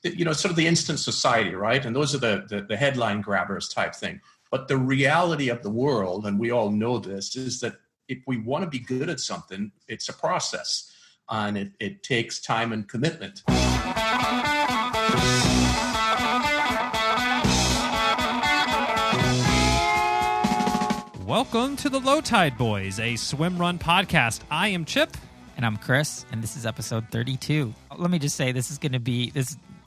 sort of the instant society, right? And those are the headline grabbers type thing. But the reality of the world, and we all know this, is that if we want to be good at something, it's a process, and it takes time and commitment. Welcome to the Low Tide Boyz, a Swimrun Podcast. I am Chip. And I'm Chris, and this is episode 32. Let me just say, this is going to be,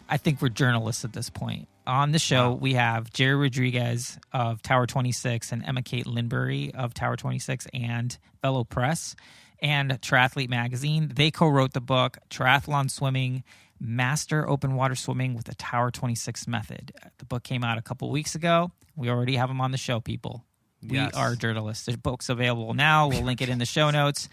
I think we're journalists at this point. On the show, we have Gerry Rodrigues of Tower 26 and Emma-Kate Lidbury of Tower 26 and Fellow Press and Triathlete Magazine. They co-wrote the book, Triathlon Swimming, Master Open Water Swimming with the Tower 26 Method. The book came out a couple weeks ago. We already have them on the show, people. We are journalists. The book's available now. We'll link it in the show notes.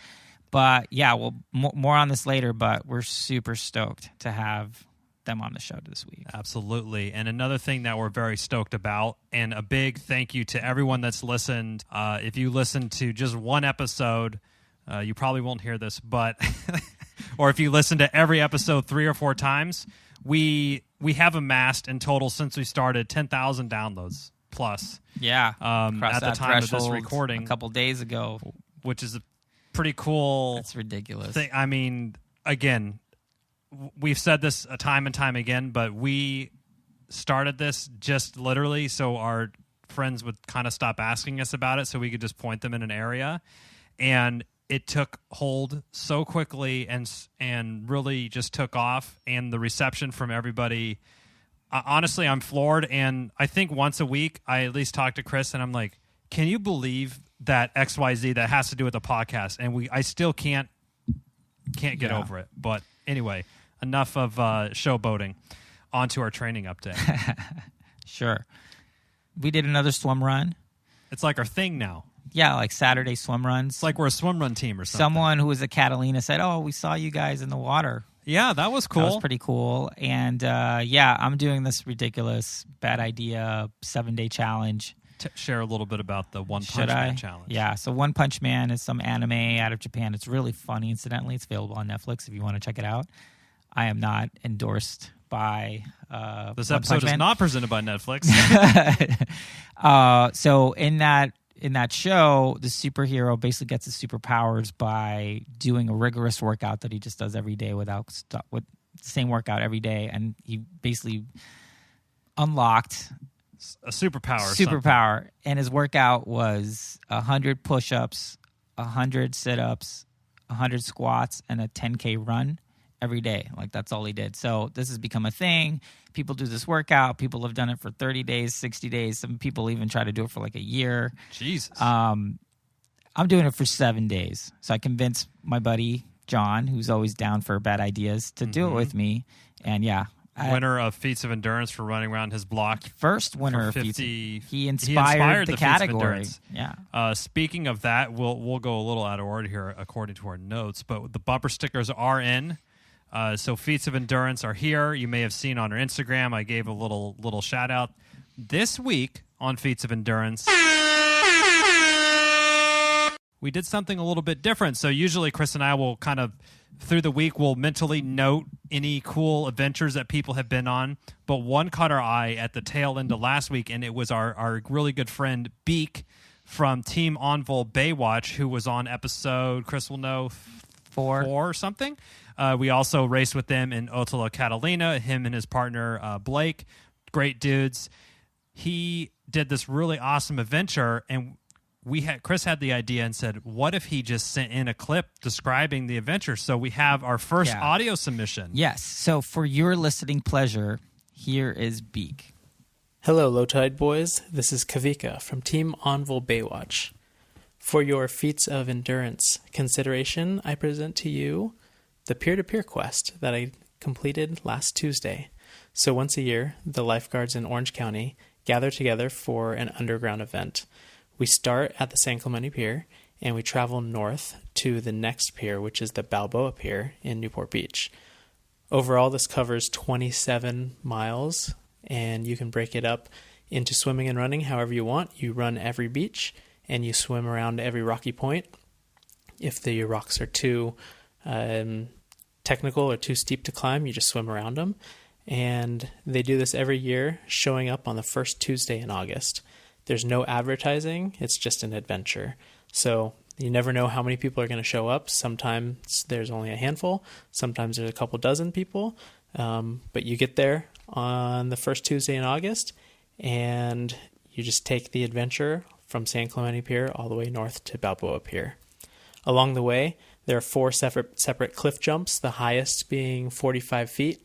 But yeah, we'll more on this later, but we're super stoked to have them on the show this week. Absolutely. And another thing that we're very stoked about, and a big thank you to everyone that's listened. If you listen to just one episode, you probably won't hear this, but or if you listen to every episode 3 or 4 times, we have amassed in total since we started 10,000 downloads plus. Yeah. At the time of this recording. A couple days ago. Which is a pretty cool. That's ridiculous. Thing. I mean, again, we've said this time and time again, but we started this just literally so our friends would kind of stop asking us about it so we could just point them in an area. And it took hold so quickly and really just took off. And the reception from everybody, honestly, I'm floored. And I think once a week, I at least talk to Chris and I'm like, can you believe that XYZ that has to do with the podcast? And I still can't get over it. But anyway, enough of showboating. On to our training update. Sure. We did another swim run. It's like our thing now. Yeah, like Saturday swim runs. It's like we're a swim run team or something. Someone who was at Catalina said, "Oh, we saw you guys in the water." Yeah, that was cool. That was pretty cool. And I'm doing this ridiculous, bad idea 7-day challenge. Share a little bit about the One Punch Man challenge. Yeah, so One Punch Man is some anime out of Japan. It's really funny, incidentally. It's available on Netflix if you want to check it out. I am not endorsed by this episode is not presented by Netflix. So in that show, the superhero basically gets his superpowers by doing a rigorous workout that he just does every day with the same workout every day, and he basically unlocked a superpower. And his workout was 100 push-ups, 100 sit-ups, 100 squats, and a 10K run every day. Like, that's all he did. So this has become a thing. People do this workout. People have done it for 30 days, 60 days. Some people even try to do it for like a year. Jesus. I'm doing it for 7 days. So I convinced my buddy John, who's always down for bad ideas, to do it with me. And yeah. Winner of Feats of Endurance for running around his block. First winner of 50. He inspired the category. Yeah. Speaking of that, we'll go a little out of order here according to our notes, but the bumper stickers are in. So Feats of Endurance are here. You may have seen on our Instagram. I gave a little shout out this week on Feats of Endurance. We did something a little bit different. So usually Chris and I will kind of, through the week, we'll mentally note any cool adventures that people have been on. But one caught our eye at the tail end of last week, and it was our really good friend Beak from Team Onvol Baywatch, who was on episode, Chris will know, 4 or something. We also raced with them in Otola Catalina, him and his partner Blake. Great dudes. He did this really awesome adventure, and Chris had the idea and said, what if he just sent in a clip describing the adventure? So we have our first audio submission. Yes. So for your listening pleasure, here is Beak. Hello, Low Tide Boyz. This is Kavika from Team Onvol Baywatch. For your Feats of Endurance consideration, I present to you the peer-to-peer quest that I completed last Tuesday. So once a year, the lifeguards in Orange County gather together for an underground event. We start at the San Clemente Pier, and we travel north to the next pier, which is the Balboa Pier in Newport Beach. Overall, this covers 27 miles, and you can break it up into swimming and running however you want. You run every beach, and you swim around every rocky point. If the rocks are too technical or too steep to climb, you just swim around them. and they do this every year, showing up on the first Tuesday in August. There's no advertising, it's just an adventure. So you never know how many people are going to show up. Sometimes there's only a handful, sometimes there's a couple dozen people, but you get there on the first Tuesday in August, and you just take the adventure from San Clemente Pier all the way north to Balboa Pier. Along the way, there are 4 separate cliff jumps, the highest being 45 feet.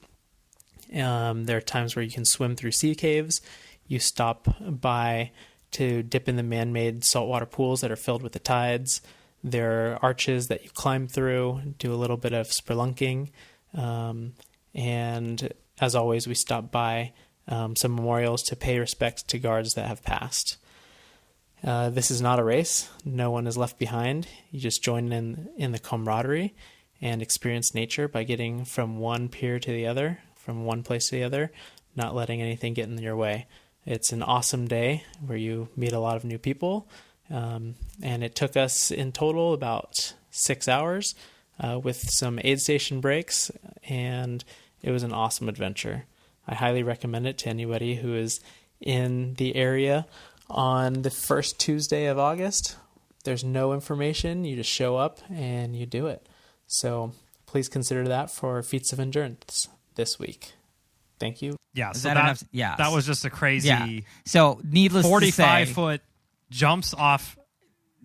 There are times where you can swim through sea caves. You stop by to dip in the man-made saltwater pools that are filled with the tides. There are arches that you climb through, do a little bit of spelunking. And as always, we stop by some memorials to pay respects to guards that have passed. This is not a race. No one is left behind. You just join in the camaraderie and experience nature by getting from one pier to the other, from one place to the other, not letting anything get in your way. It's an awesome day where you meet a lot of new people. And it took us in total about 6 hours with some aid station breaks, and it was an awesome adventure. I highly recommend it to anybody who is in the area on the first Tuesday of August. There's no information. You just show up and you do it. So please consider that for feats of endurance this week. Thank you. Yeah, so that was just a crazy. Yeah. So needless to say, 45-foot jumps off.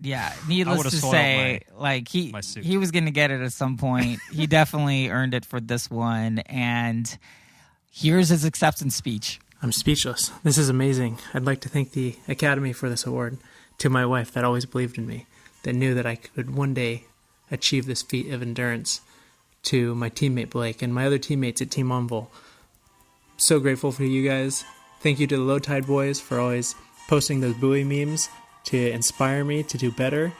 Yeah, needless to say, like he was going to get it at some point. He definitely earned it for this one, and here's his acceptance speech. I'm speechless. This is amazing. I'd like to thank the Academy for this award, to my wife that always believed in me, that knew that I could one day achieve this feat of endurance, to my teammate Blake and my other teammates at Team Envol. So grateful for you guys. Thank you to the Low Tide Boyz for always posting those buoy memes to inspire me to do better.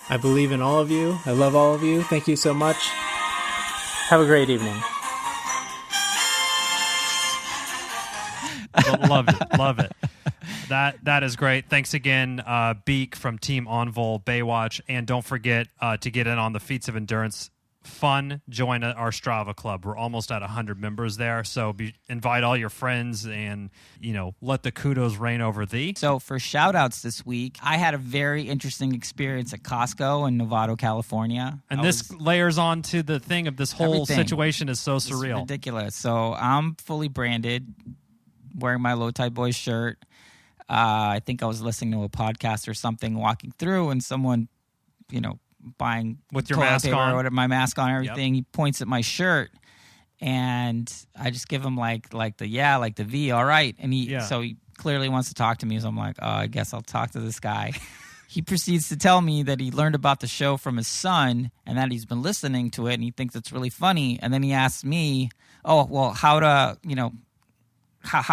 I believe in all of you. I love all of you. Thank you so much. Have a great evening. Love it. That is great. Thanks again, Beak from Team Envol Baywatch, and don't forget to get in on the Feats of Endurance Fun. Join our Strava club. We're almost at 100 members there, so invite all your friends and let the kudos reign over thee. So for shout outs this week, I had a very interesting experience at Costco in Novato, California. And this layers on to the thing of this whole situation is so surreal. It's ridiculous. So I'm fully branded, wearing my Low Tide Boyz shirt. I think I was listening to a podcast or something, walking through, and someone, buying with your mask on, or whatever, my mask on, everything. Yep. He points at my shirt, and I just give him like the V, all right. And so he clearly wants to talk to me. So I'm like, oh, I guess I'll talk to this guy. He proceeds to tell me that he learned about the show from his son and that he's been listening to it and he thinks it's really funny. And then he asks me, oh, well, how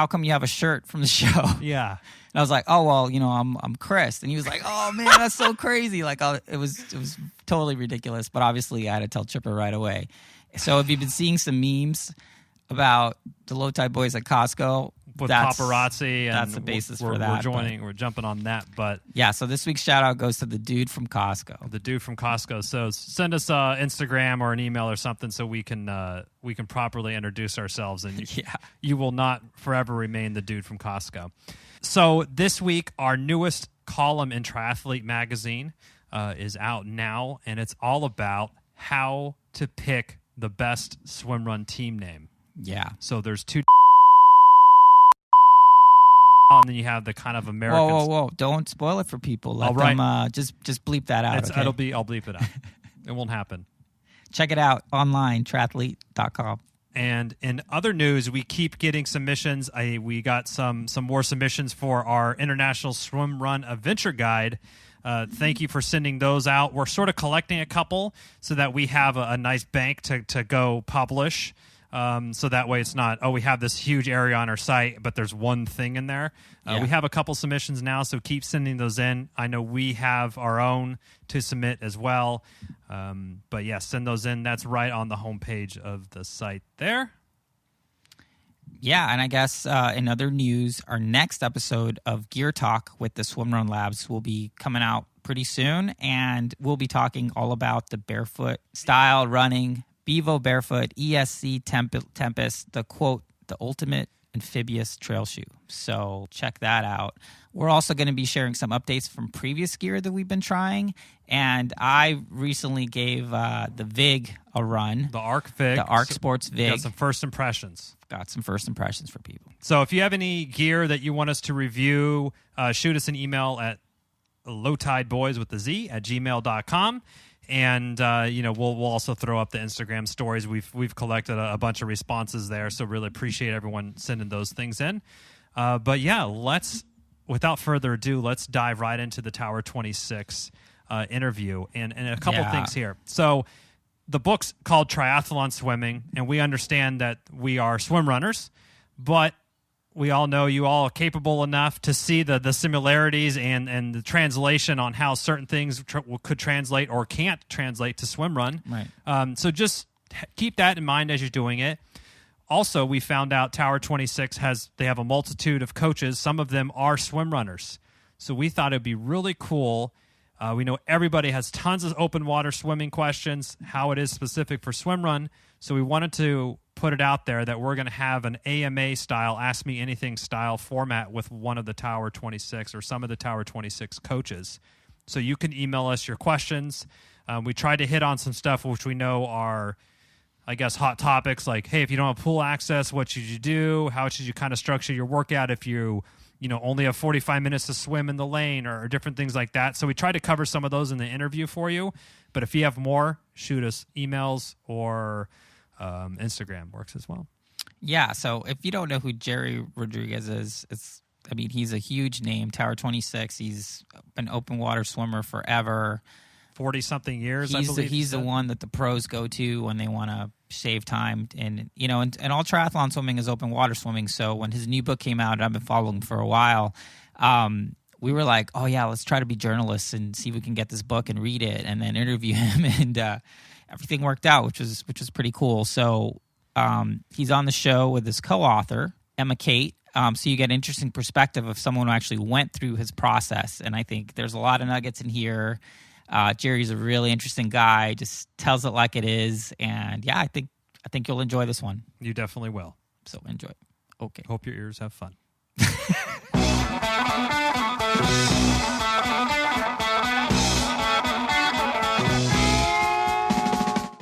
come you have a shirt from the show? Yeah. And I was like, oh, well, I'm Chris. And he was like, oh, man, that's so crazy. Like, it was totally ridiculous. But obviously, I had to tell Chipper right away. So if you've been seeing some memes about the Low Tide Boyz at Costco, with paparazzi, and that's the basis for that. We're jumping on that. But yeah, so this week's shout out goes to the dude from Costco. The dude from Costco. So send us Instagram or an email or something so we can properly introduce ourselves, and you will not forever remain the dude from Costco. So this week, our newest column in Triathlete Magazine is out now, and it's all about how to pick the best swimrun team name. Yeah. So there's two, and then you have the kind of American. Whoa! Don't spoil it for people. Let them just bleep that out. Okay? I'll bleep it out. It won't happen. Check it out online, triathlete.com. And in other news, we keep getting submissions. We got some more submissions for our International Swim Run Adventure Guide. Thank you for sending those out. We're sort of collecting a couple so that we have a nice bank to go publish. So that way it's not, we have this huge area on our site, but there's one thing in there. We have a couple submissions now, so keep sending those in. I know we have our own to submit as well. But yeah, send those in. That's right on the homepage of the site there. Yeah, and I guess in other news, our next episode of Gear Talk with the Swimrun Labs will be coming out pretty soon, and we'll be talking all about the barefoot style running, Bevo Barefoot, ESC Tempest, the quote the ultimate amphibious trail shoe. So check that out. We're also going to be sharing some updates from previous gear that we've been trying. And I recently gave the VIG a run. The Arc VIG. The Arc Sports VIG. Got some first impressions. Got some first impressions for people. So if you have any gear that you want us to review, shoot us an email at Low Tide Boyz with the Z at gmail.com. And we'll also throw up the Instagram stories. We've collected a bunch of responses there, so really appreciate everyone sending those things in. But yeah, without further ado, let's dive right into the Tower 26 interview and a couple things here. So the book's called Triathlon Swimming, and we understand that we are swim runners, but we all know you all are capable enough to see the similarities and the translation on how certain things could translate or can't translate to swim run. Right. So just keep that in mind as you're doing it. Also, we found out Tower 26 they have a multitude of coaches. Some of them are swim runners. So we thought it'd be really cool. We know everybody has tons of open water swimming questions, how it is specific for swim run. So we wanted to put it out there that we're going to have an AMA style, Ask Me Anything style format with one of the Tower 26 or some of the Tower 26 coaches. So you can email us your questions. We tried to hit on some stuff which we know are, I guess, hot topics like, hey, if you don't have pool access, what should you do? How should you kind of structure your workout if you only have 45 minutes to swim in the lane or different things like that. So we tried to cover some of those in the interview for you. But if you have more, shoot us emails or Instagram works as well. Yeah, so if you don't know who Gerry Rodrigues is, he's a huge name, Tower 26. He's an open water swimmer forever. 40-something years, I believe. He's the one that the pros go to when they want to save time. And all triathlon swimming is open water swimming. So when his new book came out, I've been following him for a while, we were like, oh, yeah, let's try to be journalists and see if we can get this book and read it and then interview him. And everything worked out, which was pretty cool. So he's on the show with his co-author, Emma-Kate. So you get an interesting perspective of someone who actually went through his process. And I think there's a lot of nuggets in here. Gerry's a really interesting guy, just tells it like it is. And yeah, I think you'll enjoy this one. You definitely will. So enjoy. Okay. Hope your ears have fun.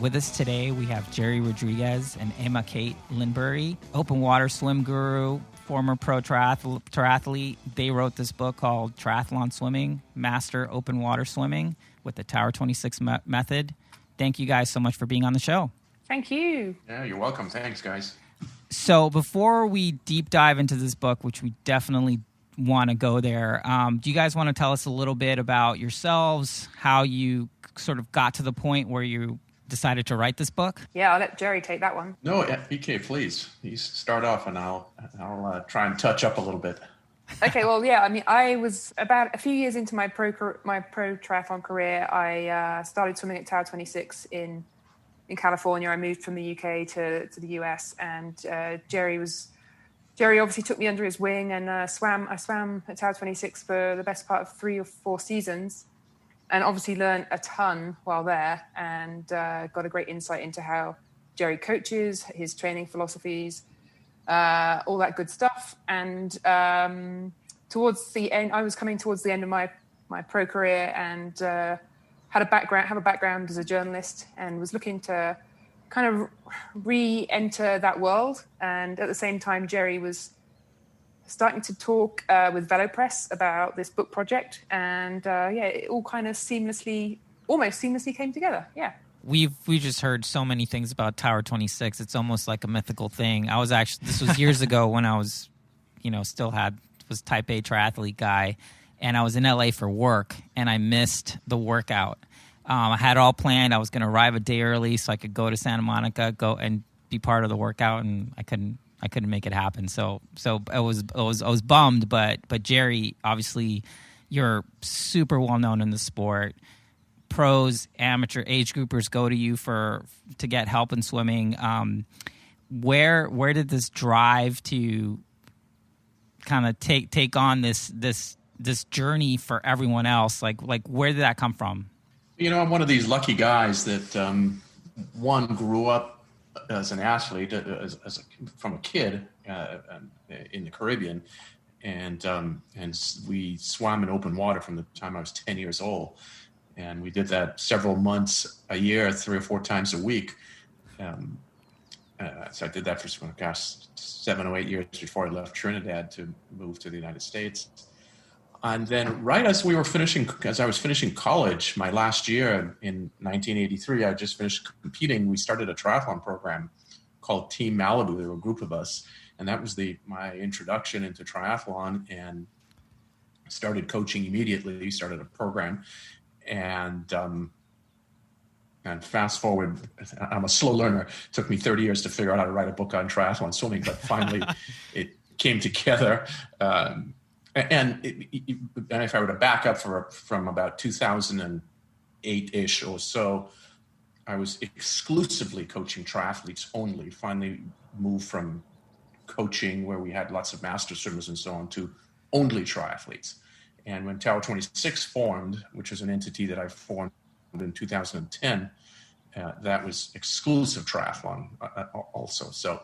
With us today, we have Gerry Rodrigues and Emma-Kate Lidbury, open water swim guru, former pro triathlete. They wrote this book called Triathlon Swimming, Master Open Water Swimming with the Tower 26 method. Thank you guys so much for being on the show. Thank you. Yeah, you're welcome. Thanks, guys. So before we deep dive into this book, which we definitely want to go there, do you guys want to tell us a little bit about yourselves, how you sort of got to the point where you decided to write this book? Yeah, I'll let Gerry take that one. No, EK, please. You start off, and I'll try and touch up a little bit. Okay, well, yeah. I was about a few years into my pro triathlon career. I started swimming at Tower 26 in California. I moved from the UK to the US, and Gerry obviously took me under his wing, and I swam at Tower 26 for the best part of 3 or 4 seasons. And obviously learned a ton while there, and got a great insight into how Gerry coaches, his training philosophies, all that good stuff. And towards the end, I was coming towards the end of my pro career, and have a background as a journalist, and was looking to kind of re-enter that world. And at the same time, Gerry was starting to talk with VeloPress about this book project, and it all kind of almost seamlessly came together. Yeah. We just heard so many things about Tower 26. It's almost like a mythical thing. This was years ago when I was, was type A triathlete guy, and I was in LA for work, and I missed the workout. I had it all planned. I was going to arrive a day early so I could go to Santa Monica, go and be part of the workout, and I couldn't make it happen. So I was bummed, but Gerry, obviously you're super well known in the sport. Pros, amateur, age groupers go to you to get help in swimming. Where did this drive to kind of take on this journey for everyone else? Like where did that come from? I'm one of these lucky guys that one grew up as an athlete, from a kid in the Caribbean, and we swam in open water from the time I was 10 years old, and we did that several months a year, 3 or 4 times a week. So I did that for 7 or 8 years before I left Trinidad to move to the United States. And then right as I was finishing college, my last year in 1983, I just finished competing. We started a triathlon program called Team Malibu. There were a group of us, and that was my introduction into triathlon, and started coaching immediately, started a program. And fast forward, I'm a slow learner. It took me 30 years to figure out how to write a book on triathlon swimming, but finally it came together. And if I were to back up from about 2008-ish or so, I was exclusively coaching triathletes only. Finally moved from coaching, where we had lots of master swimmers and so on, to only triathletes. And when Tower 26 formed, which was an entity that I formed in 2010, that was exclusive triathlon also. So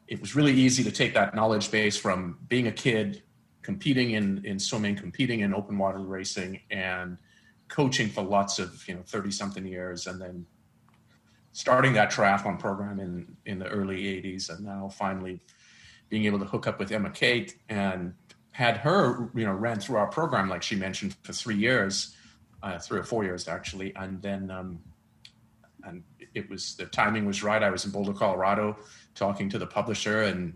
it was really easy to take that knowledge base from being a kid, competing in swimming, competing in open water racing, and coaching for lots of 30-something years, and then starting that triathlon program in the early 80s, and now finally being able to hook up with Emma-Kate, and had her ran through our program, like she mentioned, for 3 years, 3 or 4 years actually, and then and it was, the timing was right. I was in Boulder, Colorado, talking to the publisher, and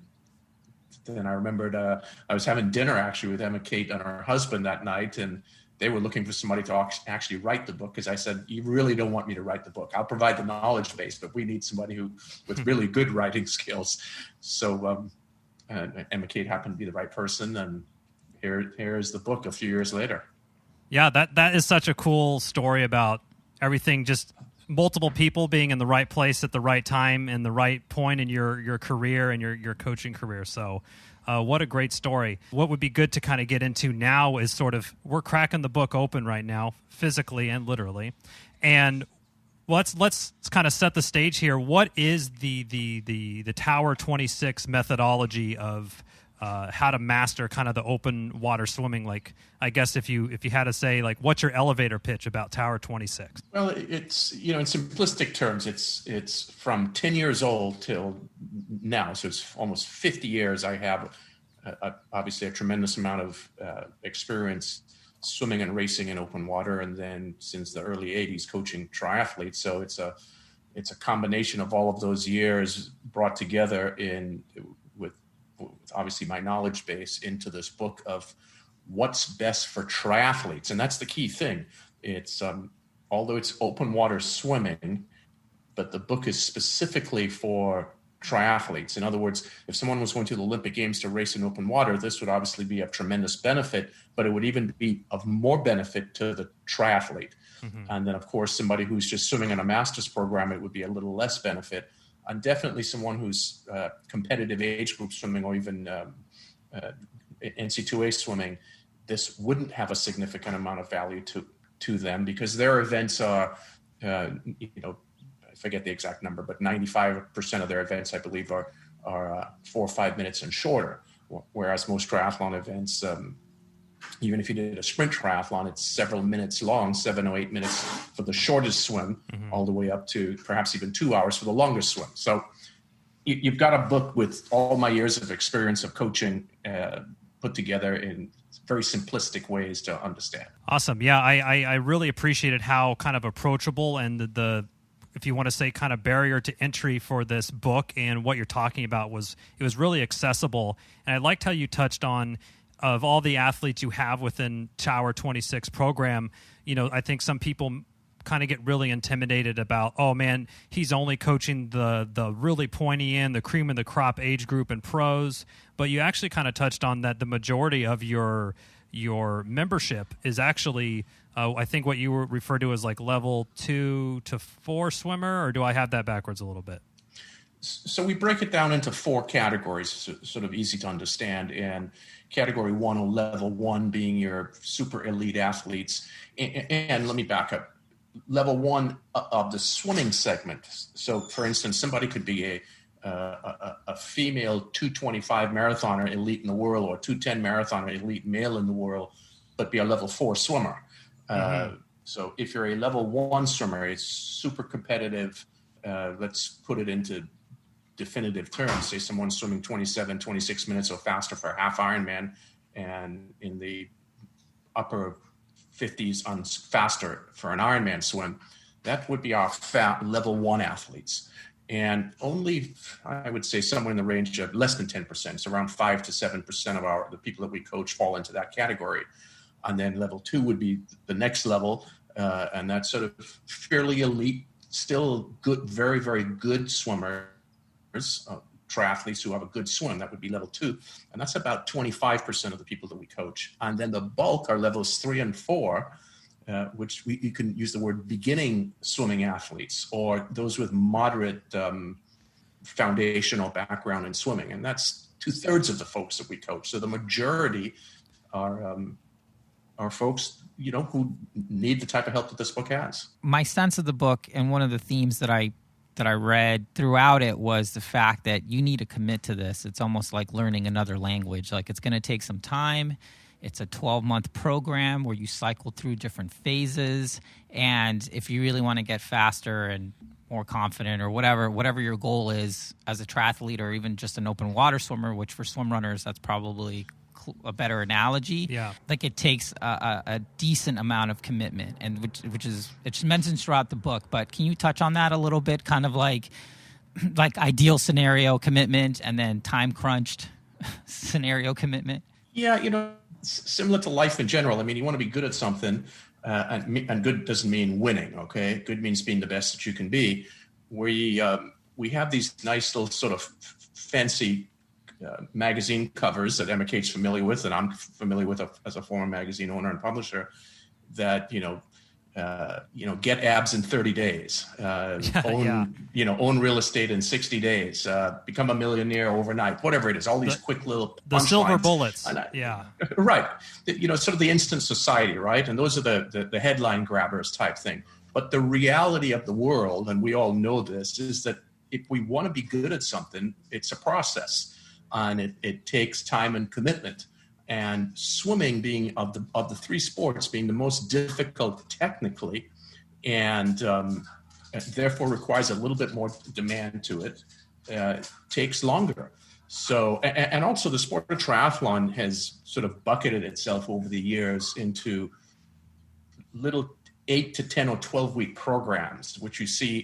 then I remembered I was having dinner actually with Emma-Kate and her husband that night, and they were looking for somebody to actually write the book, because I said, you really don't want me to write the book. I'll provide the knowledge base, but we need somebody with really good writing skills. So Emma-Kate happened to be the right person, and here's the book a few years later. Yeah, that is such a cool story about everything, just multiple people being in the right place at the right time and the right point in your career and your coaching career. So what a great story. What would be good to kind of get into now is sort of, we're cracking the book open right now, physically and literally. And let's kind of set the stage here. What is the Tower 26 methodology of how to master kind of the open water swimming? Like, I guess if you had to say, like, what's your elevator pitch about Tower 26? Well, it's, in simplistic terms, it's from 10 years old till now. So it's almost 50 years. I have obviously a tremendous amount of experience swimming and racing in open water. And then since the early 80s, coaching triathletes. So it's a combination of all of those years brought together with obviously my knowledge base into this book of what's best for triathletes. And that's the key thing. It's although it's open water swimming, but the book is specifically for triathletes. In other words, if someone was going to the Olympic Games to race in open water, this would obviously be of tremendous benefit, but it would even be of more benefit to the triathlete. Mm-hmm. And then, of course, somebody who's just swimming in a master's program, it would be a little less benefit. And definitely someone who's competitive age group swimming, or even NC2A swimming, this wouldn't have a significant amount of value to them, because their events are, I forget the exact number, but 95% of their events, I believe, are 4 or 5 minutes and shorter. Whereas most triathlon events, even if you did a sprint triathlon, it's several minutes long, 7 or 8 minutes for the shortest swim, mm-hmm. all the way up to perhaps even 2 hours for the longest swim. So you've got a book with all my years of experience of coaching put together in very simplistic ways to understand. Awesome. Yeah, I really appreciated how kind of approachable and the if you want to say kind of barrier to entry for this book and what you're talking about was really accessible. And I liked how you touched on, of all the athletes you have within Tower 26 program, I think some people kind of get really intimidated about, oh man, he's only coaching the really pointy end, the cream of the crop age group and pros. But you actually kind of touched on that the majority of your membership is actually, I think what you referred to as like level 2 to 4 swimmer, or do I have that backwards a little bit? So we break it down into 4 categories, sort of easy to understand. And category 1, or level 1, being your super elite athletes. And let me back up. level one of the swimming segment. So, for instance, somebody could be a female 225 marathoner elite in the world, or 210 marathoner elite male in the world, but be a level 4 swimmer. So if you're a level 1 swimmer, it's super competitive. Let's put it into definitive terms. Say someone's swimming 27, 26 minutes or faster for a half Ironman, and in the upper 50s on faster for an Ironman swim. That would be our level 1 athletes. And only, I would say, somewhere in the range of less than 10%, so around 5 to 7% of the people that we coach fall into that category. And then level 2 would be the next level, and that's sort of fairly elite, still good, very, very good swimmers, triathletes who have a good swim. That would be level 2, and that's about 25% of the people that we coach. And then the bulk are levels 3 and 4, which you can use the word beginning swimming athletes, or those with moderate foundational background in swimming. And that's 2/3 of the folks that we coach. So the majority are folks, who need the type of help that this book has. My sense of the book, and one of the themes that I read throughout it, was the fact that you need to commit to this. It's almost like learning another language. Like, it's going to take some time. It's a 12-month program where you cycle through different phases. And if you really want to get faster and more confident, or whatever your goal is as a triathlete, or even just an open water swimmer, which for swim runners, that's probably a better analogy. Yeah. Like, it takes a decent amount of commitment, and which is, it's mentioned throughout the book. But can you touch on that a little bit? Kind of like ideal scenario commitment, and then time crunched scenario commitment. Yeah, similar to life in general. I mean, you want to be good at something, and good doesn't mean winning. Okay, good means being the best that you can be. We have these nice little sort of fancy magazine covers that Emma-Kate's familiar with, and I'm familiar with as a former magazine owner and publisher, that get abs in 30 days, own real estate in 60 days, become a millionaire overnight, whatever it is. All these quick little the silver lines. bullets. Yeah, right. Sort of the instant society, right? And those are the headline grabbers type thing. But the reality of the world, and we all know this, is that if we want to be good at something, it's a process. And it takes time and commitment. And swimming being of the 3 sports being the most difficult technically, and therefore requires a little bit more demand to it, takes longer. So, and also the sport of triathlon has sort of bucketed itself over the years into little 8 to 10 or 12-week programs, which you see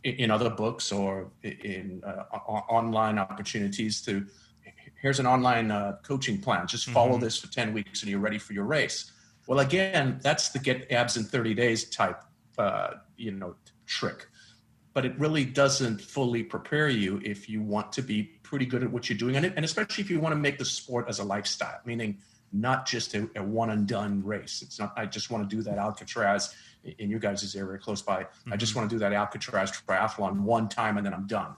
in other books, or in online opportunities. Here's an online coaching plan. Just follow this for 10 weeks and you're ready for your race. Well, again, that's the get abs in 30 days type, trick. But it really doesn't fully prepare you if you want to be pretty good at what you're doing. And especially if you want to make the sport as a lifestyle, meaning not just a one and done race. It's not, I just want to do that Alcatraz in you guys' area close by. I just want to do that Alcatraz triathlon one time and then I'm done.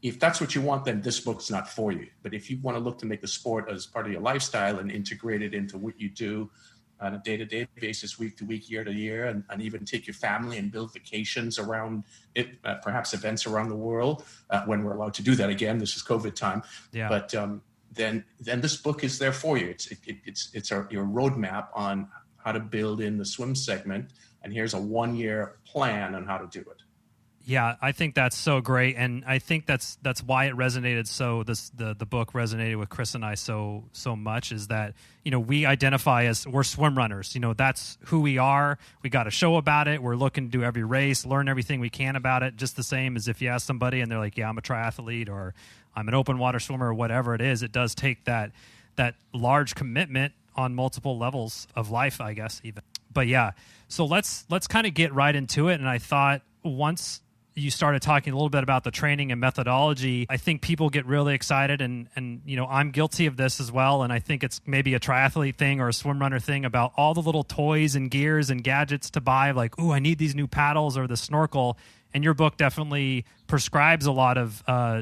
If that's what you want, then this book's not for you. But if you want to look to make the sport as part of your lifestyle and integrate it into what you do on a day-to-day basis, week to week, year to year, and even take your family and build vacations around it, perhaps events around the world, when we're allowed to do that again. This is COVID time. Yeah. But then this book is there for you. It's your roadmap on how to build in the swim segment, and here's a 1-year plan on how to do it. Yeah, I think that's so great, and I think that's why it resonated so. The book resonated with Chris and I so much, is that we identify as, we're swim runners. That's who we are. We got a show about it. We're looking to do every race, learn everything we can about it. Just the same as if you ask somebody and they're like, "Yeah, I'm a triathlete," or "I'm an open water swimmer," or whatever it is. It does take that large commitment on multiple levels of life, I guess, even. But yeah, so let's kind of get right into it. And I thought, once you started talking a little bit about the training and methodology, I think people get really excited, and I'm guilty of this as well. And I think it's maybe a triathlete thing or a swim runner thing, about all the little toys and gears and gadgets to buy, like, "Ooh, I need these new paddles or the snorkel." And your book definitely prescribes a lot of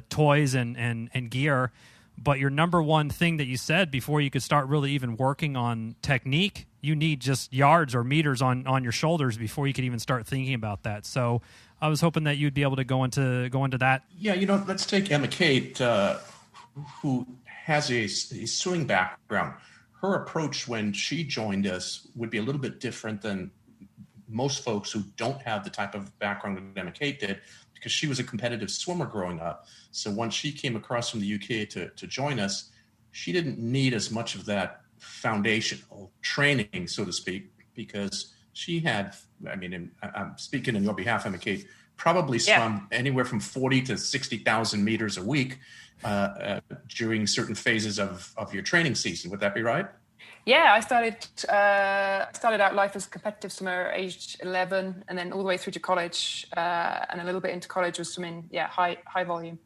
toys and gear. But your number one thing that you said before you could start really even working on technique, you need just yards or meters on your shoulders before you could even start thinking about that. So I was hoping that you'd be able to go into that. Yeah, let's take Emma-Kate, who has a swimming background. Her approach when she joined us would be a little bit different than most folks who don't have the type of background that Emma-Kate did, because she was a competitive swimmer growing up. So once she came across from the UK to join us, she didn't need as much of that foundational training, so to speak, because she had, I'm speaking on your behalf, Emma-Kate, probably swum anywhere from 40 to 60,000 meters a week during certain phases of your training season. Would that be right? Yeah, I started out life as a competitive swimmer, aged 11, and then all the way through to college, and a little bit into college was swimming, high volume.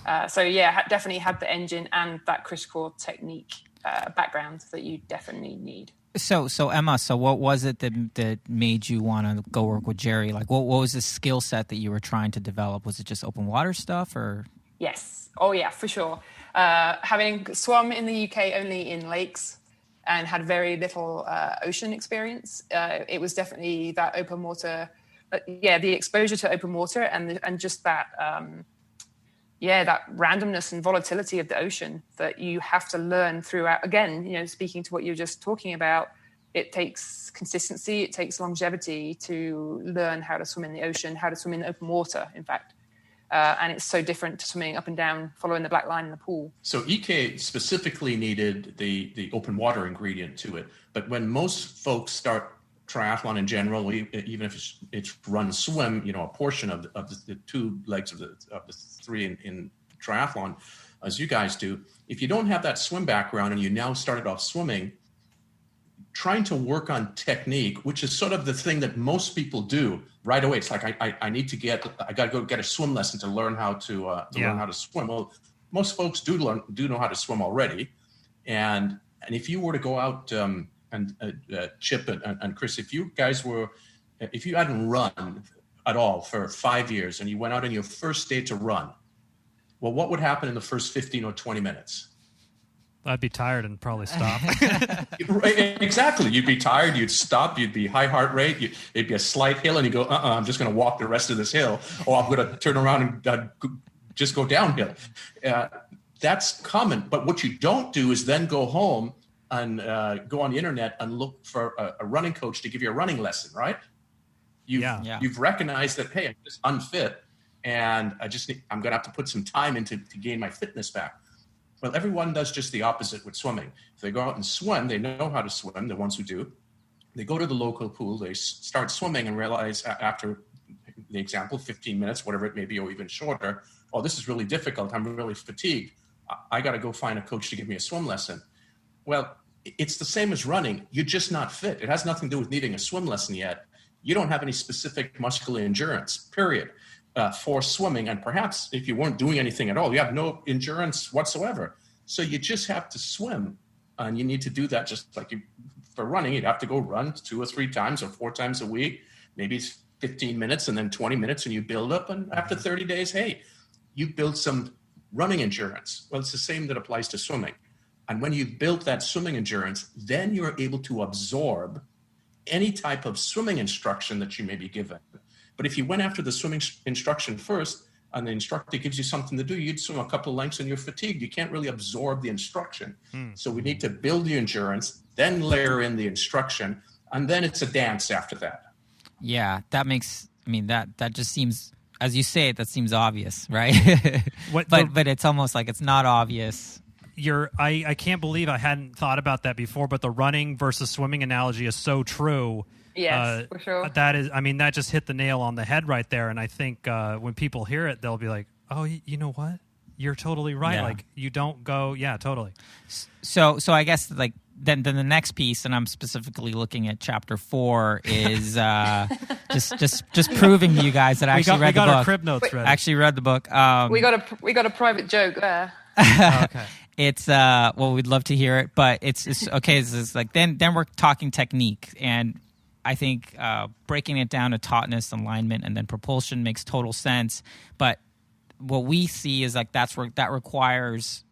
Definitely had the engine and that critical technique background that you definitely need. So Emma, what was it that made you want to go work with Gerry? Like, what was the skill set that you were trying to develop? Was it just open water stuff, or? Yes. Oh yeah, for sure. Having swum in the UK only in lakes and had very little ocean experience, it was definitely that open water. The exposure to open water and just that. That randomness and volatility of the ocean that you have to learn throughout. Again, speaking to what you're just talking about, it takes consistency, it takes longevity to learn how to swim in the ocean, how to swim in open water, in fact. And it's so different to swimming up and down, following the black line in the pool. So EK specifically needed the open water ingredient to it. But when most folks start triathlon in general, even if it's run swim, a portion of the two legs of the three in triathlon, as you guys do, if you don't have that swim background and you now started off swimming, trying to work on technique, which is sort of the thing that most people do right away. It's like I got to go get a swim lesson to learn how to learn how to swim. Well, most folks do know how to swim already, and if you were to go out and Chip and Chris, if you hadn't run at all for 5 years and you went out on your first day to run, well, what would happen in the first 15 or 20 minutes? I'd be tired and probably stop. Exactly. You'd be tired. You'd stop. You'd be high heart rate. It'd be a slight hill and you go, I'm just going to walk the rest of this hill, or I'm going to turn around and just go downhill. That's common. But what you don't do is then go home and go on the internet and look for a running coach to give you a running lesson, right? You've recognized that, hey, I'm just unfit and I'm going to have to put some time into to gain my fitness back. Well, everyone does just the opposite with swimming. If they go out and swim, they know how to swim, the ones who do. They go to the local pool, they start swimming and realize after the example, 15 minutes, whatever it may be, or even shorter, oh, this is really difficult. I'm really fatigued. I got to go find a coach to give me a swim lesson. Well, it's the same as running. You're just not fit. It has nothing to do with needing a swim lesson yet. You don't have any specific muscular endurance, period, for swimming. And perhaps if you weren't doing anything at all, you have no endurance whatsoever. So you just have to swim. And you need to do that just like for running. You'd have to go run 2 or 3 times or 4 times a week. Maybe it's 15 minutes and then 20 minutes and you build up. And after 30 days, hey, you build some running endurance. Well, it's the same that applies to swimming. And when you've built that swimming endurance, then you're able to absorb any type of swimming instruction that you may be given. But if you went after the swimming instruction first and the instructor gives you something to do, you'd swim a couple of lengths and you're fatigued. You can't really absorb the instruction. So we need to build the endurance, then layer in the instruction, and then it's a dance after that. Yeah, that just seems, as you say it, that seems obvious, right? But it's almost like it's not obvious. I can't believe I hadn't thought about that before, but the running versus swimming analogy is so true. Yes, for sure. That just hit the nail on the head right there. And I think when people hear it, they'll be like, oh, you know what? You're totally right. Yeah. Like you don't go, yeah, totally. So I guess like then the next piece, and I'm specifically looking at chapter 4, is just proving to you guys that I actually read the book. We got our crib notes ready. Actually read the book. We got a private joke there. Okay. It's we'd love to hear it, but it's okay. It's like then we're talking technique, and I think breaking it down to tautness, alignment, and then propulsion makes total sense. But what we see is like that requires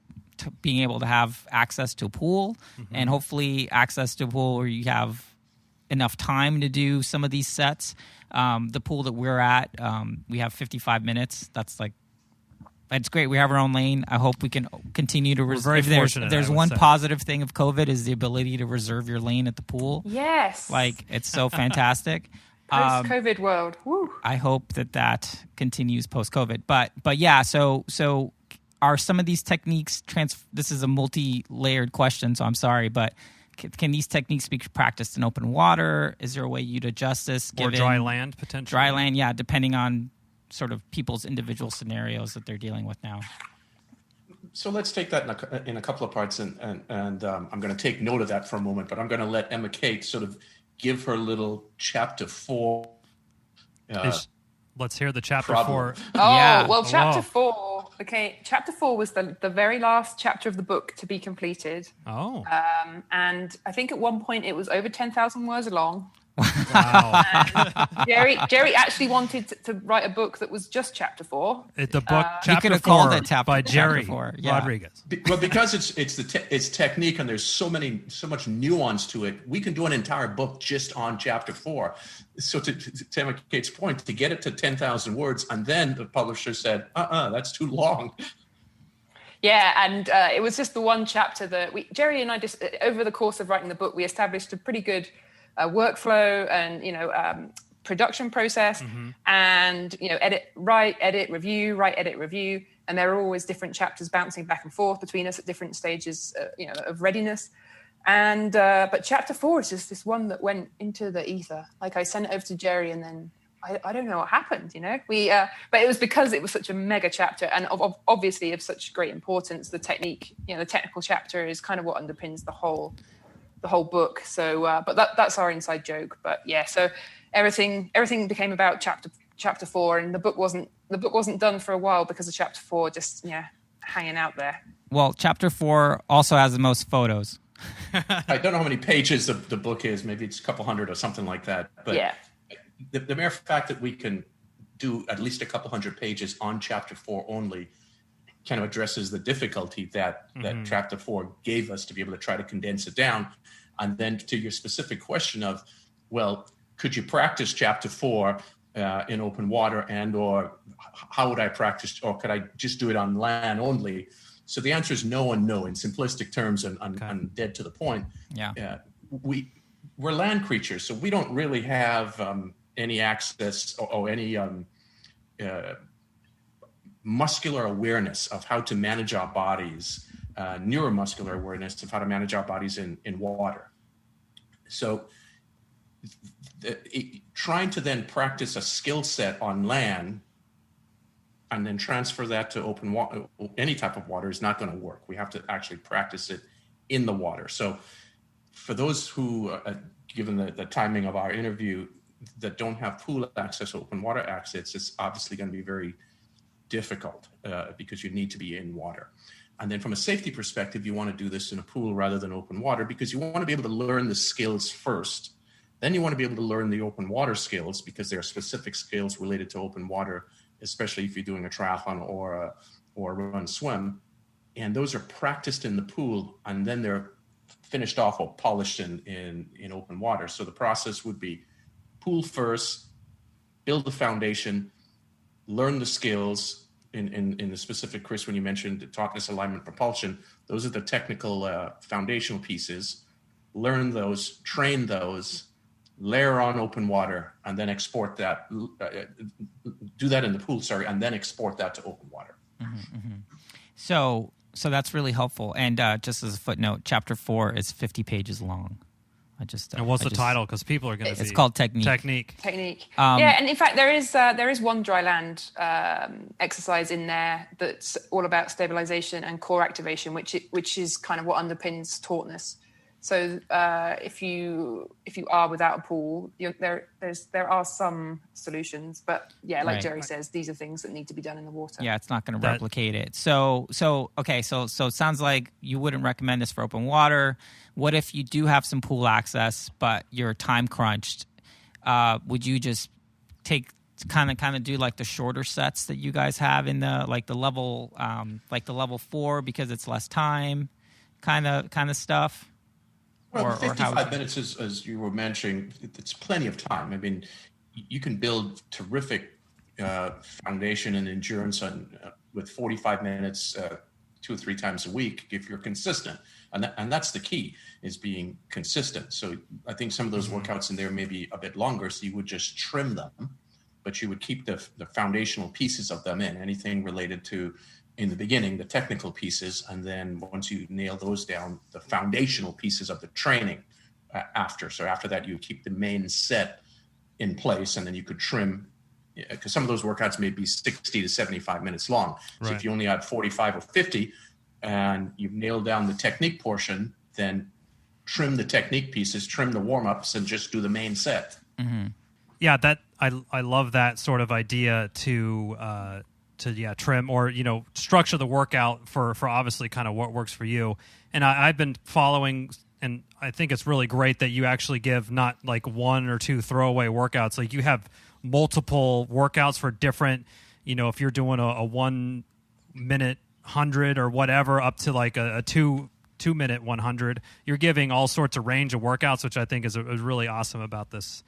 being able to have access to a pool, and hopefully access to a pool where you have enough time to do some of these sets. The pool that we're at, we have 55 minutes. That's like, it's great. We have our own lane. I hope we can continue to reserve. If there's one positive thing of COVID is the ability to reserve your lane at the pool. Yes. Like, it's so fantastic. Post-COVID world. Woo. I hope that continues post-COVID. But yeah, so are some of these techniques this is a multi-layered question, so I'm sorry, but can these techniques be practiced in open water? Is there a way you'd adjust this? Or dry land, potentially? Dry land, yeah, depending on sort of people's individual scenarios that they're dealing with now. So let's take that in a couple of parts, and I'm going to take note of that for a moment, but I'm going to let Emma-Kate sort of give her little chapter 4. Let's hear the chapter problem. 4. Oh, Yeah. well, chapter 4. Okay, chapter 4 was the very last chapter of the book to be completed. Oh. And I think at one point it was over 10,000 words long. Wow. Jerry actually wanted to write a book that was just chapter 4. The book You could chapter have 4 called it by Gerry chapter 4. Yeah. Rodrigues. Well, because it's technique and there's so much nuance to it, we can do an entire book just on chapter 4. So to Emma-Kate's point, to get it to 10,000 words, and then the publisher said, that's too long. Yeah, and it was just the one chapter that Jerry and I just, over the course of writing the book, we established a pretty good workflow and, production process, and, write, edit, review. And there are always different chapters bouncing back and forth between us at different stages, of readiness. And, but chapter 4 is just this one that went into the ether. Like, I sent it over to Jerry, and then I don't know what happened, but it was because it was such a mega chapter, and obviously of such great importance. The technique, the technical chapter is kind of what underpins the whole book. So, but that's our inside joke. But yeah, so everything became about chapter 4, and the book wasn't done for a while because of chapter 4 just hanging out there. Well, chapter 4 also has the most photos. I don't know how many pages the book is. Maybe it's a couple hundred or something like that. But yeah. The mere fact that we can do at least a couple hundred pages on chapter 4 only kind of addresses the difficulty that chapter 4 gave us to be able to try to condense it down. And then to your specific question of, well, could you practice chapter 4 in open water, and or how would I practice, or could I just do it on land only? So the answer is no and no in simplistic terms and dead to the point. Yeah. We're land creatures, so we don't really have any access or any muscular awareness of how to manage our bodies, neuromuscular awareness of how to manage our bodies in water. So trying to then practice a skill set on land and then transfer that to open water, any type of water, is not going to work. We have to actually practice it in the water. So for those who, given the timing of our interview, that don't have pool access, open water access, it's obviously going to be very difficult because you need to be in water. And then from a safety perspective, you want to do this in a pool rather than open water because you want to be able to learn the skills first. Then you want to be able to learn the open water skills because there are specific skills related to open water, especially if you're doing a triathlon or a run swim. And those are practiced in the pool, and then they're finished off or polished in open water. So the process would be pool first, build the foundation, learn the skills in the specific, Chris, when you mentioned tautness, alignment, propulsion, those are the technical foundational pieces. Learn those, train those, layer on open water, and then export that, do that in the pool, and then export that to open water. Mm-hmm, mm-hmm. So that's really helpful. And just as a footnote, chapter 4 is 50 pages long. And what's the title? Because people are going to It's called Technique. Technique. Yeah, and in fact, there is one dry land exercise in there that's all about stabilization and core activation, which is kind of what underpins tautness. So if you are without a pool, there are some solutions, but yeah, like Gerry says, these are things that need to be done in the water. Yeah, it's not going to replicate it. So it sounds like you wouldn't recommend this for open water. What if you do have some pool access, but you're time crunched? Would you just take kind of do like the shorter sets that you guys have in the level 4 because it's less time, kind of stuff? Well, 55 minutes, as you were mentioning, it's plenty of time. I mean, you can build terrific foundation and endurance with 45 minutes 2 or 3 times a week if you're consistent. And that's the key, is being consistent. So I think some of those workouts in there may be a bit longer, so you would just trim them, but you would keep the foundational pieces of them in, anything related to, in the beginning, the technical pieces, and then once you nail those down, the foundational pieces of the training after. So after that, you keep the main set in place, and then you could trim, because some of those workouts may be 60 to 75 minutes long. So Right. if you only had 45 or 50 and you've nailed down the technique portion, then trim the technique pieces, trim the warm-ups, and just do the main set. Mm-hmm. Yeah, that I love that sort of idea to trim or structure the workout for obviously kind of what works for you. And I've been following, and I think it's really great that you actually give not like 1 or 2 throwaway workouts. Like you have multiple workouts for different, if you're doing a 1 minute 100 or whatever, up to like a 2 minute 100, you're giving all sorts of range of workouts, which I think is really awesome about this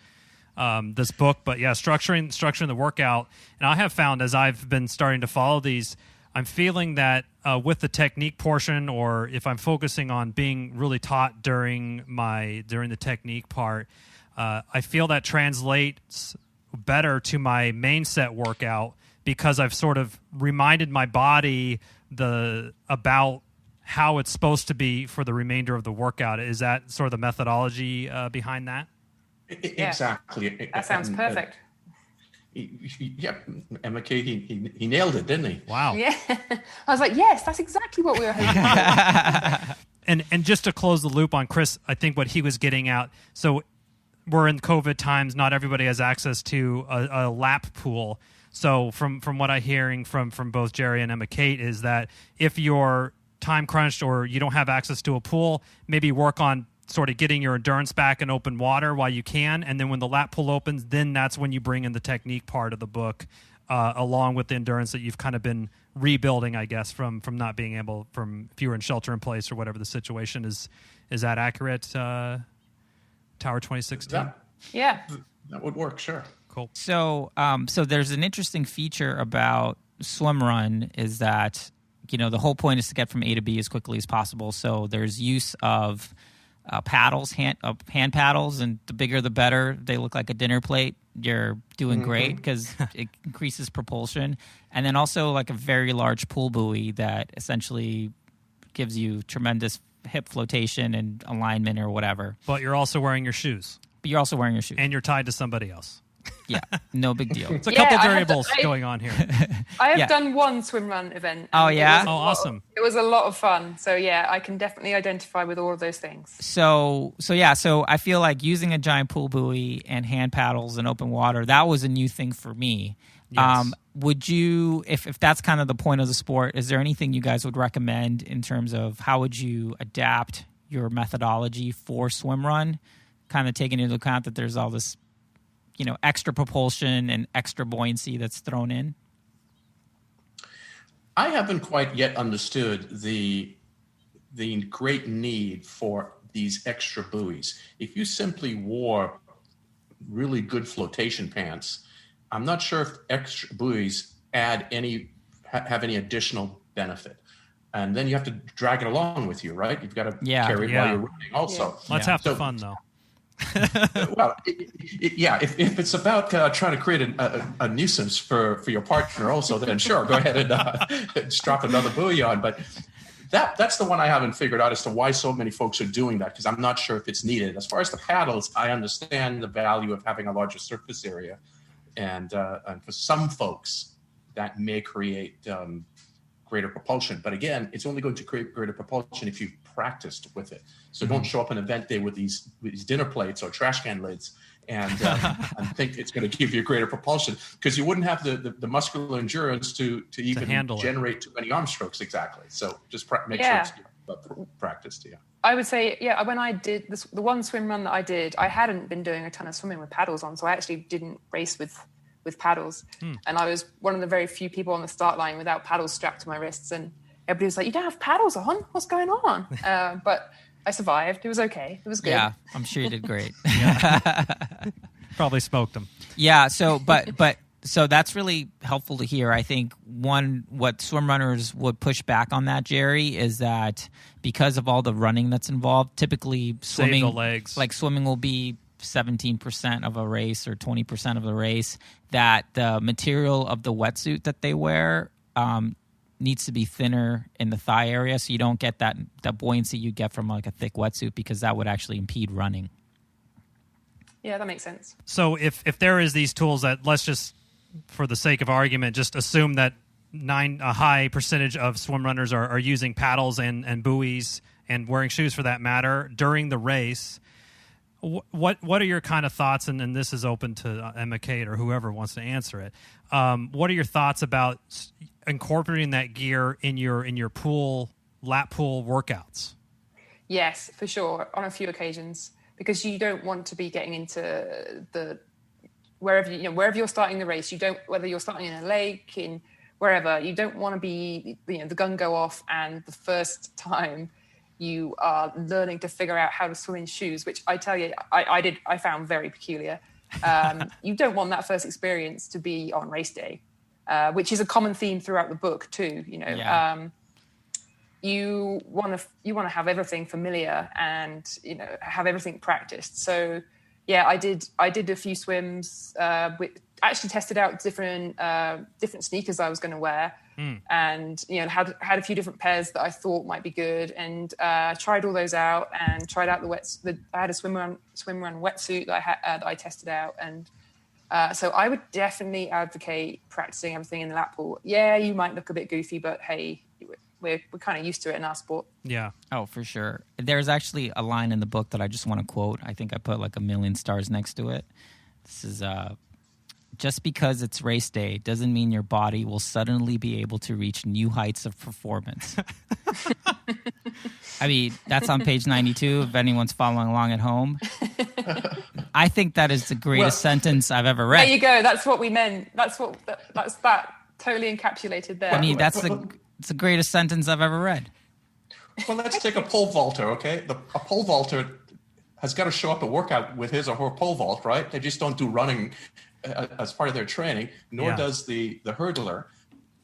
book. But yeah, structuring the workout. And I have found, as I've been starting to follow these, I'm feeling that with the technique portion, or if I'm focusing on being really taught during the technique part, I feel that translates better to my main set workout, because I've sort of reminded my body about how it's supposed to be for the remainder of the workout. Is that sort of the methodology behind that? Exactly. That sounds perfect. Yeah, Emma-Kate, he nailed it, didn't he? Wow. Yeah. I was like, yes, that's exactly what we were hoping for. And just to close the loop on Chris, I think what he was getting at, so we're in COVID times, not everybody has access to a lap pool. So from what I'm hearing from both Gerry and Emma-Kate is that if you're time crunched or you don't have access to a pool, maybe work on sort of getting your endurance back in open water while you can. And then when the lap pool opens, then that's when you bring in the technique part of the book, along with the endurance that you've kind of been rebuilding, I guess, from not being able, from if you were in shelter in place or whatever the situation is. Is that accurate, Tower 2016? Yeah. That would work, sure. Cool. So there's an interesting feature about Swimrun is that, the whole point is to get from A to B as quickly as possible. So there's use of paddles, hand paddles, and the bigger the better. They look like a dinner plate. You're doing great because it increases propulsion. And then also like a very large pool buoy that essentially gives you tremendous hip flotation and alignment or whatever. But you're also wearing your shoes. But you're also wearing your shoes. And you're tied to somebody else. Yeah, no big deal. It's a couple variables going on here. I have done one swimrun event. Oh, yeah? Awesome. It was a lot of fun. So, yeah, I can definitely identify with all of those things. So I feel like using a giant pool buoy and hand paddles in open water, that was a new thing for me. Yes. Would you, if that's kind of the point of the sport, is there anything you guys would recommend in terms of how would you adapt your methodology for swimrun, kind of taking into account that there's all this extra propulsion and extra buoyancy that's thrown in? I haven't quite yet understood the great need for these extra buoys. If you simply wore really good flotation pants, I'm not sure if extra buoys have any additional benefit. And then you have to drag it along with you, right? You've got to carry it while you're running also. Let's have the fun, though. Well, if it's about trying to create a nuisance for your partner also, then sure, go ahead and strap another buoy on. But that's the one I haven't figured out as to why so many folks are doing that, because I'm not sure if it's needed. As far as the paddles, I understand the value of having a larger surface area. And for some folks, that may create greater propulsion. But again, it's only going to create greater propulsion if you've practiced with it. So don't show up an event day with these dinner plates or trash can lids and think it's going to give you greater propulsion, because you wouldn't have the muscular endurance to even generate too many arm strokes. Exactly. So just make sure it's practiced. Yeah. I would say, when I did the one swim run that I did, I hadn't been doing a ton of swimming with paddles on, so I actually didn't race with with paddles. And I was one of the very few people on the start line without paddles strapped to my wrists. And everybody was like, "You don't have paddles on? What's going on?" But I survived. It was okay. It was good. Yeah, I'm sure you did great. Probably smoked them. Yeah. So, so that's really helpful to hear. I think what swim runners would push back on that, Gerry, is that because of all the running that's involved, typically swimming, Save the legs. like swimming will be 17% of a race or 20% of the race, that the material of the wetsuit that they wear needs to be thinner in the thigh area, so you don't get that buoyancy you get from like a thick wetsuit, because that would actually impede running. Yeah, that makes sense. So if there is these tools that, let's just, for the sake of argument, just assume that a high percentage of swim runners are using paddles and buoys and wearing shoes for that matter during the race. What are your kind of thoughts? And this is open to Emma-Kate or whoever wants to answer it. What are your thoughts about incorporating that gear in your pool, lap pool workouts? Yes, for sure, on a few occasions, because you don't want to be getting into wherever you're starting the race. You don't, whether you're starting in a lake, in wherever, you don't want to be, the gun go off and the first time you are learning to figure out how to swim in shoes, which I tell you, I found very peculiar. You don't want that first experience to be on race day, which is a common theme throughout the book too. You want to have everything familiar and have everything practiced. So yeah, I did a few swims. Actually tested out different sneakers I was going to wear, and had a few different pairs that I thought might be good, and tried all those out, and tried out I had a swimrun wetsuit that I tested out, and so I would definitely advocate practicing everything in the lap pool. Yeah, you might look a bit goofy, but hey, we're kind of used to it in our sport. Yeah. Oh, for sure. There's actually a line in the book that I just want to quote. I think I put like 1,000,000 stars next to it. This is just because it's race day doesn't mean your body will suddenly be able to reach new heights of performance. I mean, that's on page 92 if anyone's following along at home. I think that is the greatest sentence I've ever read. There you go. That's what we meant. That's that totally encapsulated there. I mean, it's the greatest sentence I've ever read. Well, let's take a pole vaulter, okay? A pole vaulter has got to show up at workout with his or her pole vault, right? They just don't do running as part of their training, nor does the hurdler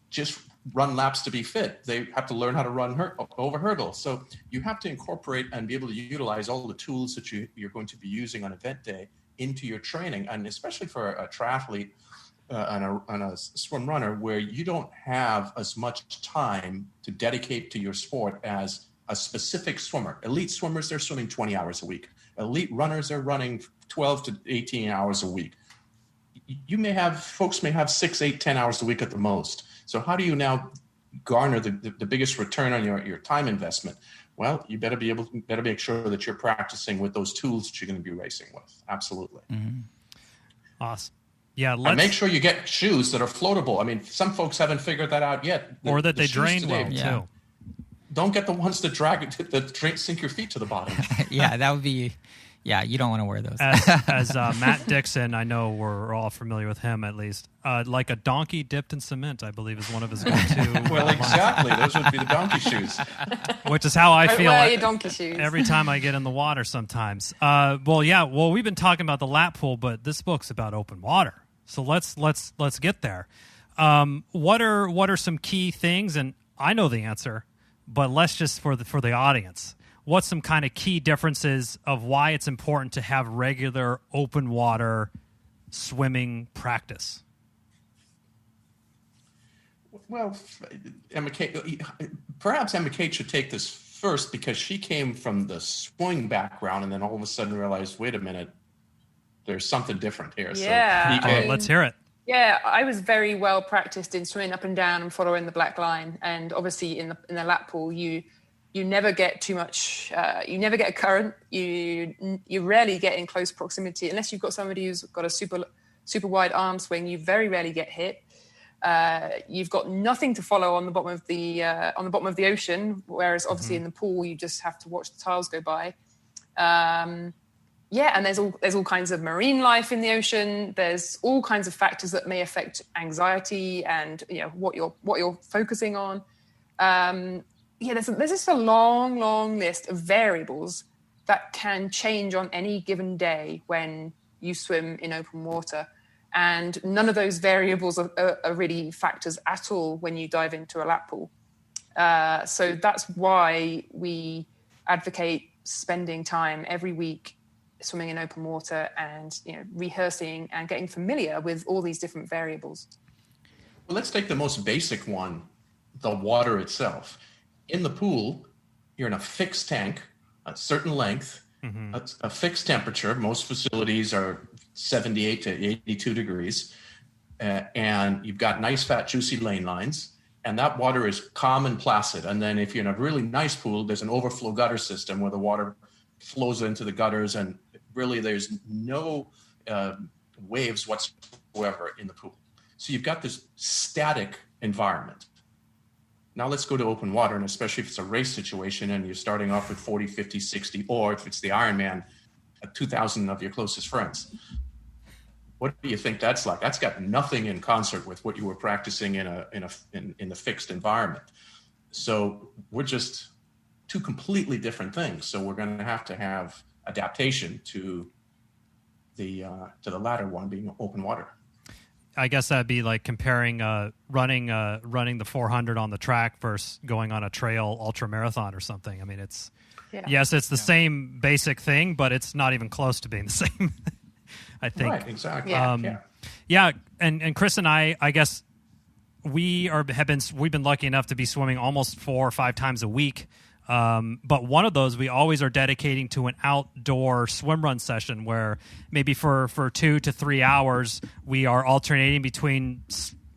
just run laps to be fit. They have to learn how to run over hurdles. So you have to incorporate and be able to utilize all the tools that you're going to be using on event day into your training, and especially for a triathlete and a swim runner, where you don't have as much time to dedicate to your sport as a specific swimmer. Elite swimmers, they're swimming 20 hours a week. Elite runners are running 12 to 18 hours a week. Folks may have 6, 8, 10 hours a week at the most. So how do you now garner the biggest return on your time investment? Well, you better make sure that you're practicing with those tools that you're going to be racing with. Absolutely. Mm-hmm. Awesome. Yeah, and make sure you get shoes that are floatable. I mean, some folks haven't figured that out yet. Or that they drain well, too. Don't get the ones that sink your feet to the bottom. Yeah, that would be... Yeah, you don't want to wear those. As Matt Dixon, I know we're all familiar with him at least. Like a donkey dipped in cement, I believe, is one of his go-to. Well, exactly. Those would be the donkey shoes. Which is how I feel wear your donkey shoes. Every time I get in the water sometimes. Well, we've been talking about the lap pool, but this book's about open water. So let's get there. What are some key things? And I know the answer, but let's just for the audience. What's some kind of key differences of why it's important to have regular open water swimming practice? Well, perhaps Emma-Kate should take this first, because she came from the swing background and then all of a sudden realized, wait a minute, there's something different here. Yeah. So, let's hear it. Yeah, I was very well practiced in swimming up and down and following the black line. And obviously in the lap pool, you never get too much, you never get a current. You rarely get in close proximity unless you've got somebody who's got a super wide arm swing. You very rarely get hit. You've got nothing to follow on the bottom of the ocean, whereas obviously in the pool you just have to watch the tiles go by. Yeah, and there's all kinds of marine life in the ocean. There's all kinds of factors that may affect anxiety and what you're focusing on. There's just a long list of variables that can change on any given day when you swim in open water, and none of those variables are really factors at all when you dive into a lap pool. So that's why we advocate spending time every week swimming in open water and rehearsing and getting familiar with all these different variables. Well, let's take the most basic one, the water itself. In the pool, you're in a fixed tank, a certain length, a fixed temperature. Most facilities are 78 to 82 degrees, and you've got nice, fat, juicy lane lines, and that water is calm and placid. And then if you're in a really nice pool, there's an overflow gutter system where the water flows into the gutters, and really there's no waves whatsoever in the pool. So you've got this static environment. Now let's go to open water, and especially if it's a race situation and you're starting off with 40, 50, 60, or if it's the Ironman, 2,000 of your closest friends. What do you think that's like? That's got nothing in concert with what you were practicing in the fixed environment. So we're just two completely different things. So we're going to have adaptation to the latter one, being open water. I guess that'd be like comparing running the 400 on the track versus going on a trail ultra marathon or something. I mean, it's the same basic thing, but it's not even close to being the same. I think. Right, exactly. And Chris and I guess we've been lucky enough to be swimming almost 4 or 5 times a week. But one of those we always are dedicating to an outdoor swim run session where maybe for 2 to 3 hours we are alternating between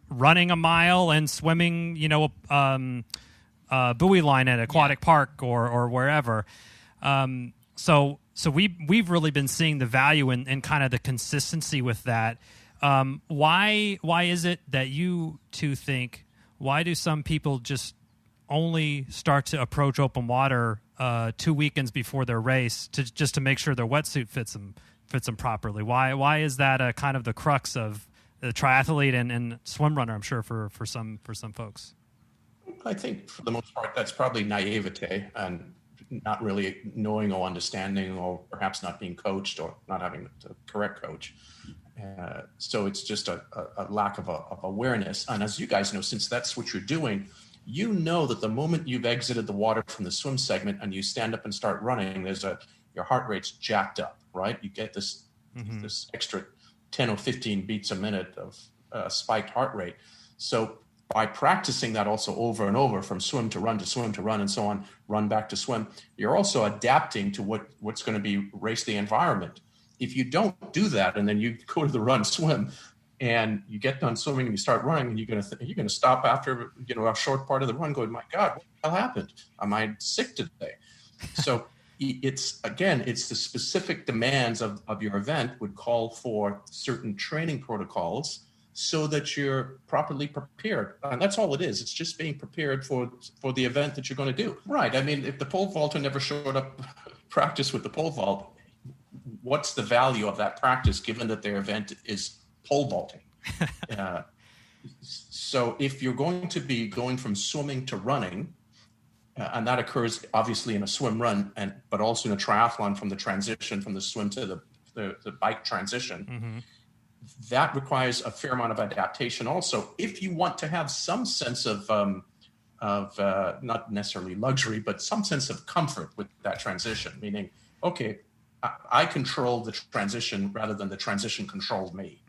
running a mile and swimming, a buoy line at aquatic park or wherever. So we've really been seeing the value in kind of the consistency with that. Why is it that you two think? Why do some people just only start to approach open water 2 weekends before their race to make sure their wetsuit fits them properly? Why is that kind of the crux of the triathlete and swim runner? I'm sure for some folks. I think for the most part that's probably naivete and not really knowing or understanding, or perhaps not being coached or not having the correct coach. So it's just a lack of awareness. And as you guys know, since that's what you're doing, you know that the moment you've exited the water from the swim segment and you stand up and start running, your heart rate's jacked up, right? You get this extra 10 or 15 beats a minute of spiked heart rate. So by practicing that also over and over, from swim to run and so on, run back to swim, you're also adapting to what's going to be race day environment. If you don't do that and then you go to the run swim and you get done swimming and you start running, and you're going to stop after a short part of the run going, my God, what the hell happened? Am I sick today? So it's the specific demands of your event would call for certain training protocols so that you're properly prepared. And that's all it is. It's just being prepared for the event that you're going to do. Right. I mean, if the pole vaulter never showed up practice with the pole vault, what's the value of that practice given that their event is pole vaulting? So if you're going to be going from swimming to running, and that occurs obviously in a swim run, but also in a triathlon, from the transition from the swim to the bike transition, that requires a fair amount of adaptation. Also, if you want to have some sense of not necessarily luxury, but some sense of comfort with that transition, meaning, okay, I control the transition rather than the transition controlled me.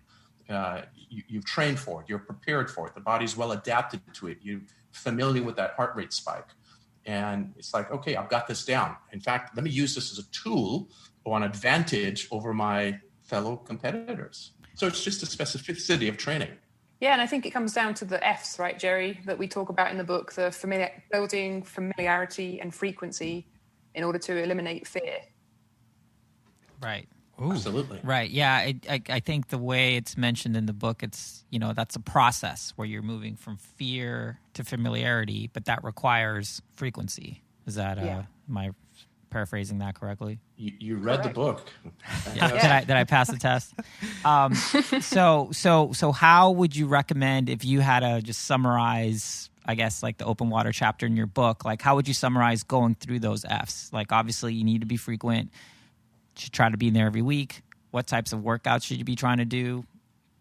You've trained for it. You're prepared for it. The body's well adapted to it. You're familiar with that heart rate spike. And it's like, okay, I've got this down. In fact, let me use this as a tool or an advantage over my fellow competitors. So it's just a specificity of training. Yeah, and I think it comes down to the F's, right, Gerry, that we talk about in the book, building familiarity and frequency in order to eliminate fear. Right. Ooh. Absolutely. Right. Yeah. I think the way it's mentioned in the book, it's, that's a process where you're moving from fear to familiarity, but that requires frequency. Is that, am I paraphrasing that correctly. You read the book. Yeah. Did I pass the test? So how would you recommend, if you had to just summarize, I guess, like the open water chapter in your book, like how would you summarize going through those Fs? Like obviously you need to be frequent. You should try to be in there every week. What types of workouts should you be trying to do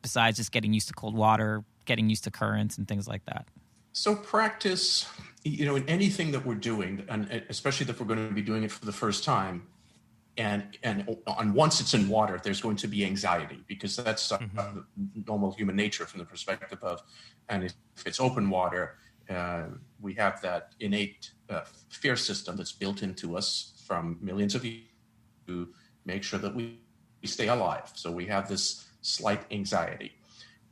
besides just getting used to cold water, getting used to currents and things like that? So practice, in anything that we're doing, and especially if we're going to be doing it for the first time, and once it's in water, there's going to be anxiety, because that's normal human nature from the perspective of, and if it's open water, we have that innate fear system that's built into us from millions of years to make sure that we stay alive. So we have this slight anxiety.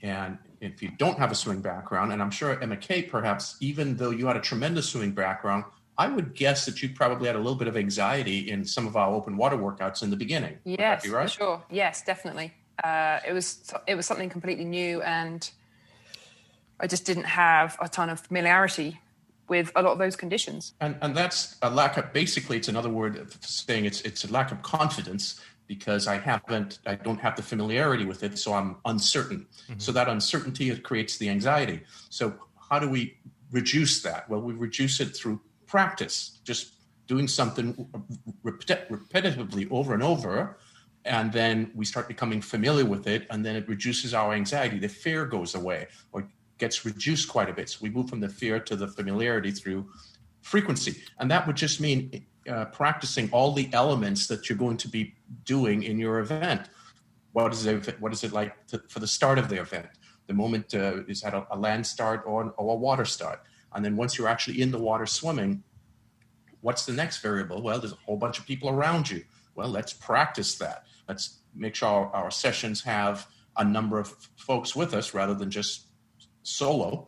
And if you don't have a swimming background, and I'm sure Emma-Kate, perhaps, even though you had a tremendous swimming background, I would guess that you probably had a little bit of anxiety in some of our open water workouts in the beginning. Yes, would that be right? For sure. Yes, definitely. It was something completely new, and I just didn't have a ton of familiarity with a lot of those conditions. And that's a lack of, basically, it's another word of saying it's a lack of confidence, because I don't have the familiarity with it, so I'm uncertain. So that uncertainty creates the anxiety. So how do we reduce that? Well, we reduce it through practice, just doing something repetitively over and over, and then we start becoming familiar with it, and then it reduces our anxiety. The fear goes away, or gets reduced quite a bit. So we move from the fear to the familiarity through frequency. And that would just mean practicing all the elements that you're going to be doing in your event. What is it like for the start of the event? The moment is at a land start or a water start. And then once you're actually in the water swimming, what's the next variable? Well, there's a whole bunch of people around you. Well, let's practice that. Let's make sure our sessions have a number of folks with us rather than just solo.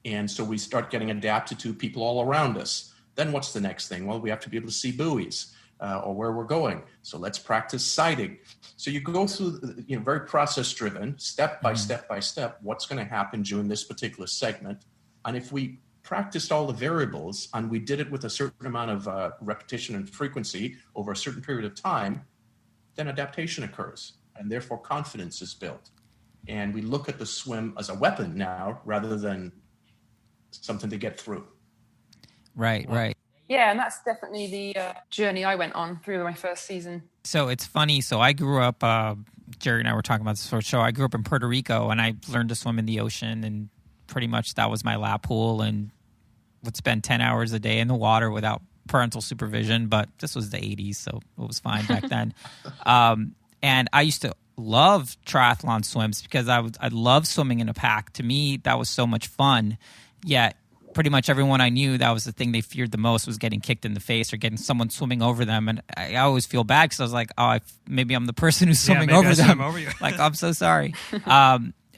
And so we start getting adapted to people all around us. Then what's the next thing? Well, we have to be able to see buoys or where we're going. So let's practice sighting. So you go through, very process-driven, step by step by step, what's going to happen during this particular segment. And if we practiced all the variables and we did it with a certain amount of repetition and frequency over a certain period of time, then adaptation occurs, and therefore confidence is built. And we look at the swim as a weapon now rather than something to get through. Right. Yeah, and that's definitely the journey I went on through my first season. So it's funny. So I grew up, Gerry and I were talking about this for a show. I grew up in Puerto Rico, and I learned to swim in the ocean, and pretty much that was my lap pool, and would spend 10 hours a day in the water without parental supervision. But this was the 80s, so it was fine back then. And I used to love triathlon swims because I love swimming in a pack. To me, that was so much fun. Yet pretty much everyone I knew, that was the thing they feared the most, was getting kicked in the face or getting someone swimming over them. And I always feel bad because I was like, maybe I'm the person who's swimming over them. Like, I'm so sorry.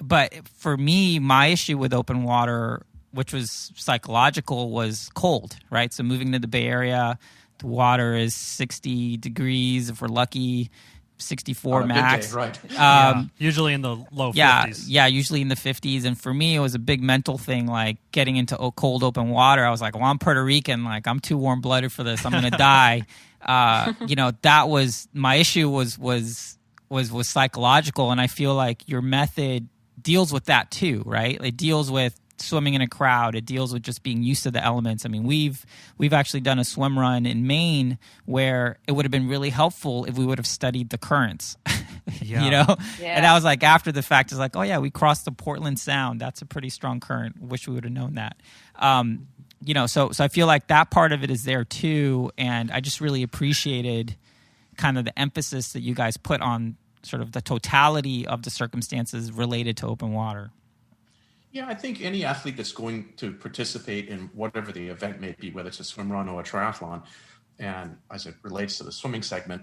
But for me, my issue with open water, which was psychological, was cold, right? So moving to the Bay Area, the water is 60 degrees if we're lucky, 64 max. Day, right. Usually in the low 50s. Yeah, usually in the 50s. And for me, it was a big mental thing, like getting into cold open water. I was like, well, I'm Puerto Rican. Like, I'm too warm-blooded for this. I'm going to die. That was my issue was psychological. And I feel like your method deals with that too, right? It deals with swimming in a crowd. It deals with just being used to the elements. I mean, we've actually done a swim run in Maine where it would have been really helpful if we would have studied the currents. Yeah. And I was like, after the fact, it's like, oh yeah, we crossed the Portland Sound. That's a pretty strong current. Wish we would have known that. So I feel like that part of it is there too, and I just really appreciated kind of the emphasis that you guys put on sort of the totality of the circumstances related to open water. Yeah, I think any athlete that's going to participate in whatever the event may be, whether it's a swim run or a triathlon, and as it relates to the swimming segment,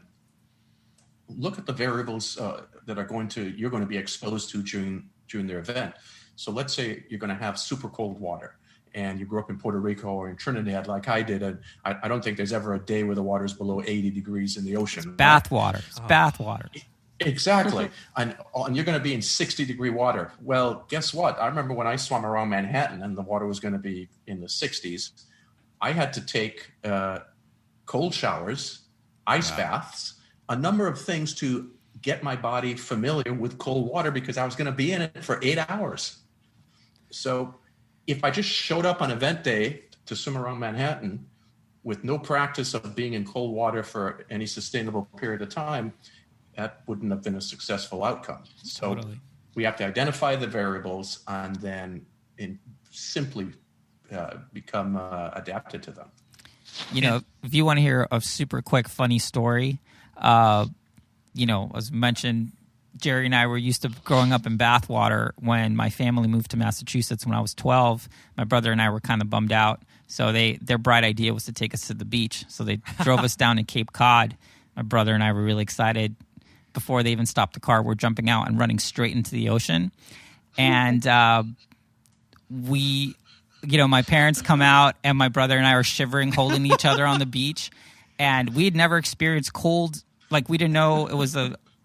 look at the variables that you're going to be exposed to during their event. So let's say you're going to have super cold water, and you grew up in Puerto Rico or in Trinidad like I did, and I don't think there's ever a day where the water is below 80 degrees in the ocean. Bath water. It's bath water. Exactly. And you're going to be in 60-degree water. Well, guess what? I remember when I swam around Manhattan and the water was going to be in the 60s, I had to take cold showers, ice baths, a number of things to get my body familiar with cold water because I was going to be in it for 8 hours. So if I just showed up on event day to swim around Manhattan with no practice of being in cold water for any sustainable period of time, that wouldn't have been a successful outcome. So we have to identify the variables and then simply become adapted to them. You know, if you want to hear a super quick funny story, you know, as mentioned, Gerry and I were used to growing up in bathwater. When my family moved to Massachusetts when I was 12, my brother and I were kind of bummed out. So their bright idea was to take us to the beach. So they drove us down to Cape Cod. My brother and I were really excited. Before they even stopped the car, we're jumping out and running straight into the ocean. And my parents come out, and my brother and I are shivering, holding each other on the beach. And we had never experienced cold. Like, we didn't know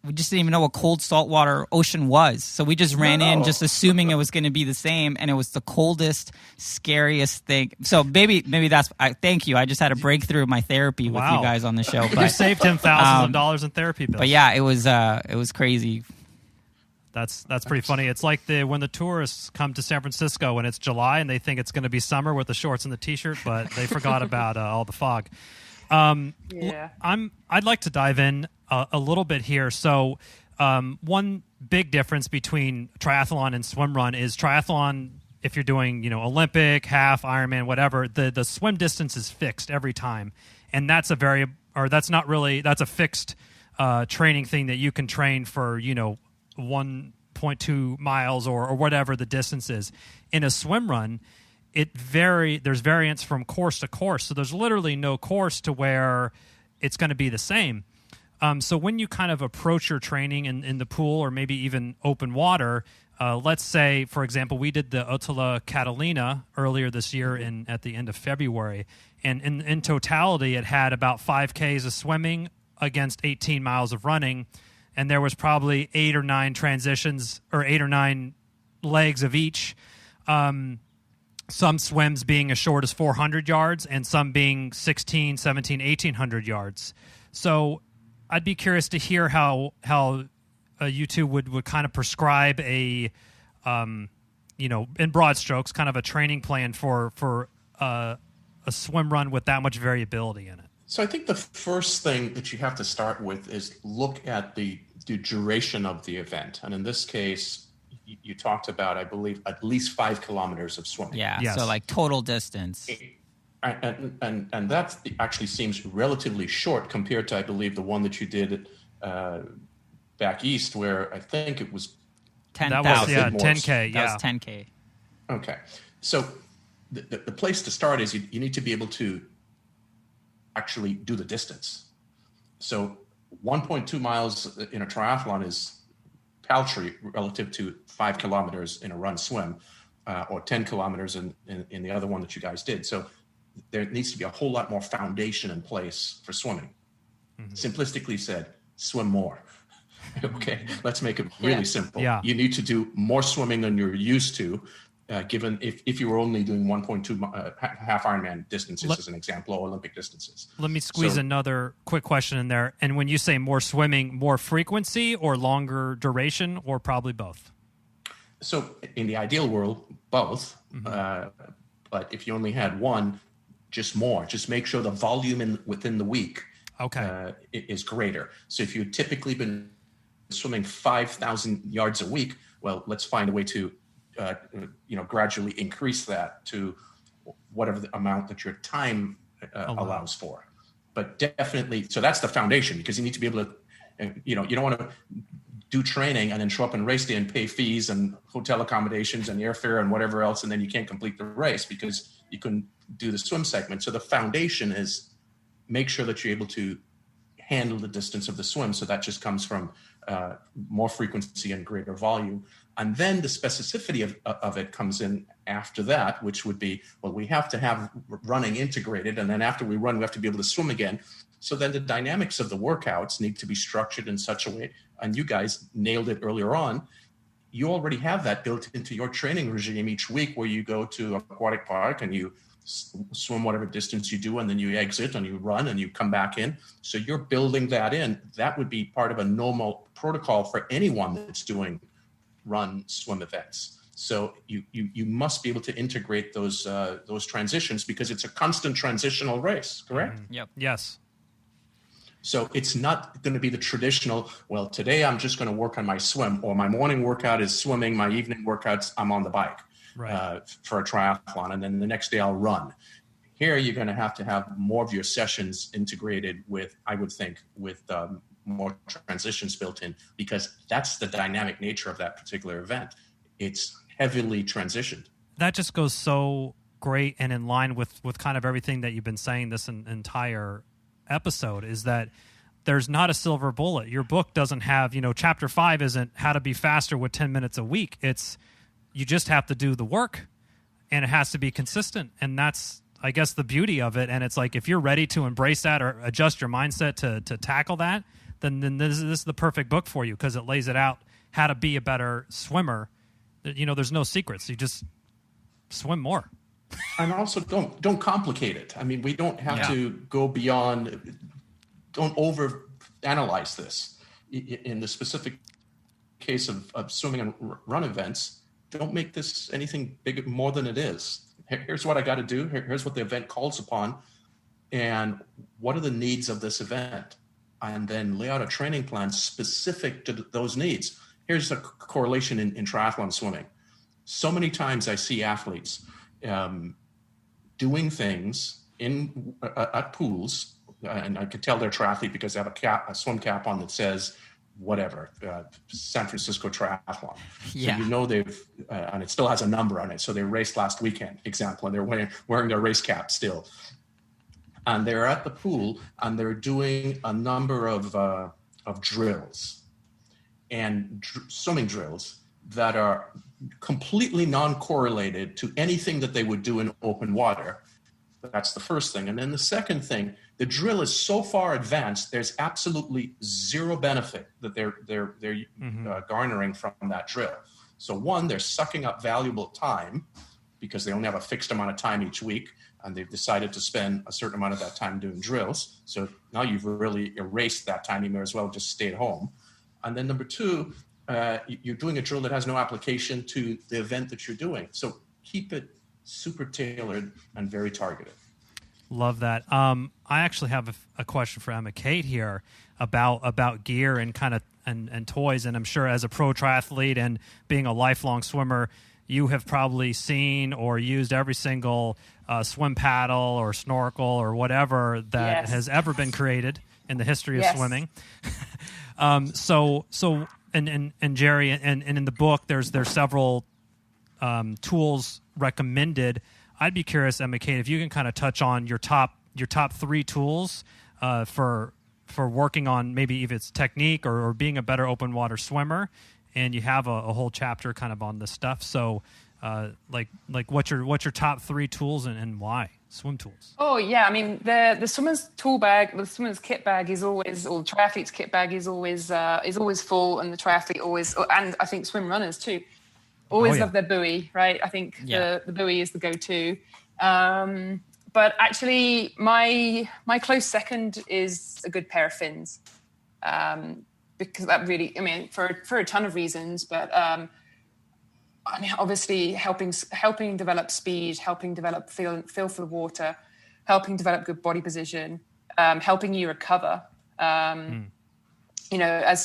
we just didn't even know what cold saltwater ocean was. So we just ran in just assuming it was going to be the same. And it was the coldest, scariest thing. So maybe thank you. I just had a breakthrough in my therapy with you guys on the show. But you saved him thousands of dollars in therapy bills. But yeah, it was crazy. That's pretty funny. It's like when the tourists come to San Francisco and it's July and they think it's going to be summer with the shorts and the t-shirt, but they forgot about all the fog. I'd like to dive in a little bit here. So one big difference between triathlon and swim run is triathlon, if you're doing, Olympic, half, Ironman, whatever, the swim distance is fixed every time. And that's a fixed training thing that you can train for, 1.2 miles or whatever the distance is. In a swim run, there's variance from course to course. So there's literally no course to where it's going to be the same. So when you kind of approach your training in the pool or maybe even open water, let's say, for example, we did the Otola Catalina earlier this year at the end of February. And in totality, it had about 5Ks of swimming against 18 miles of running. And there was probably 8 or 9 transitions or 8 or 9 legs of each. Some swims being as short as 400 yards and some being 16, 17, 1,800 yards. So I'd be curious to hear how you two would kind of prescribe in broad strokes, kind of a training plan for a swim run with that much variability in it. So I think the first thing that you have to start with is look at the duration of the event. And in this case, you talked about, I believe, at least 5 kilometers of swimming. Yeah, yes. So like total distance. And that actually seems relatively short compared to, I believe, the one that you did back east, where I think it was 10,000. That was 10K. That was 10K. Okay. So the place to start is you need to be able to actually do the distance. So 1.2 miles in a triathlon is paltry relative to 5 kilometers in a run swim, or 10 kilometers in the other one that you guys did. So there needs to be a whole lot more foundation in place for swimming. Mm-hmm. Simplistically said, swim more. Okay, let's make it really simple. Yeah. You need to do more swimming than you're used to, given if you were only doing 1.2 half Ironman distances as an example, or Olympic distances. Let me squeeze another quick question in there. And when you say more swimming, more frequency or longer duration, or probably both? So in the ideal world, both. Mm-hmm. But if you only had one, just more. Just make sure the volume within the week is greater. So if you've typically been swimming 5,000 yards a week, well, let's find a way to gradually increase that to whatever the amount that your time allows for. But definitely, so that's the foundation, because you need to be able to, you don't want to do training and then show up on race day and pay fees and hotel accommodations and airfare and whatever else, and then you can't complete the race because you couldn't do the swim segment. So the foundation is make sure that you're able to handle the distance of the swim. So that just comes from more frequency and greater volume. And then the specificity of it comes in after that, which would be, well, we have to have running integrated. And then after we run, we have to be able to swim again. So then the dynamics of the workouts need to be structured in such a way. And you guys nailed it earlier on. You already have that built into your training regime each week, where you go to aquatic park and you swim whatever distance you do, and then you exit and you run and you come back in. So you're building that in. That would be part of a normal protocol for anyone that's doing run swim events. So you must be able to integrate those transitions, because it's a constant transitional race, correct? Yep. Yes. So it's not going to be the traditional, well, today I'm just going to work on my swim, or my morning workout is swimming, my evening workouts, I'm on the bike for a triathlon, and then the next day I'll run. Here you're going to have more of your sessions integrated with, I would think, with more transitions built in, because that's the dynamic nature of that particular event. It's heavily transitioned. That just goes so great and in line with kind of everything that you've been saying this entire episode, is that there's not a silver bullet. Your book doesn't have, chapter 5 isn't how to be faster with 10 minutes a week. It's, you just have to do the work, and it has to be consistent. And that's, I guess, the beauty of it. And it's like, if you're ready to embrace that or adjust your mindset to tackle that, then this is the perfect book for you, because it lays it out how to be a better swimmer. There's no secrets. You just swim more. And also don't complicate it. I mean, we don't have to go beyond, don't over analyze this. In the specific case of swimming and run events, don't make this anything bigger more than it is. Here's what I got to do. Here's what the event calls upon. And what are the needs of this event? And then lay out a training plan specific to those needs. Here's a correlation in triathlon swimming. So many times I see athletes doing things at pools, and I could tell they're triathlete because they have a swim cap on that says whatever, San Francisco Triathlon. Yeah. So they've, and it still has a number on it. So they raced last weekend, example, and they're wearing their race cap still. And they're at the pool and they're doing a number of drills and swimming drills that are completely non-correlated to anything that they would do in open water. That's the first thing. And then the second thing, the drill is so far advanced, there's absolutely zero benefit that they're garnering from that drill. So one, they're sucking up valuable time because they only have a fixed amount of time each week, and they've decided to spend a certain amount of that time doing drills. So now you've really erased that time. You may as well just stay at home. And then number two, you're doing a drill that has no application to the event that you're doing. So keep it super tailored and very targeted. Love that. I actually have a question for Emma-Kate here about gear and kind of and toys. And I'm sure as a pro triathlete and being a lifelong swimmer, you have probably seen or used every single swim paddle or snorkel or whatever that has ever been created in the history of swimming. So Gerry, and in the book, there's several tools recommended. I'd be curious, Emma-Kate, if you can kind of touch on your top 3 tools for working on maybe if it's technique or being a better open water swimmer. And you have a whole chapter kind of on this stuff. So, like what's your top 3 tools and why swim tools? Oh yeah, I mean the swimmer's tool bag, the swimmer's kit bag is always, or the triathlete's kit bag is always full, and the triathlete always, and I think swim runners too, always love their buoy, right? I think the buoy is the go-to. But actually, my close second is a good pair of fins. Because that really, I mean, for a ton of reasons, but I mean, obviously helping develop speed, helping develop feel for the water, helping develop good body position, helping you recover. As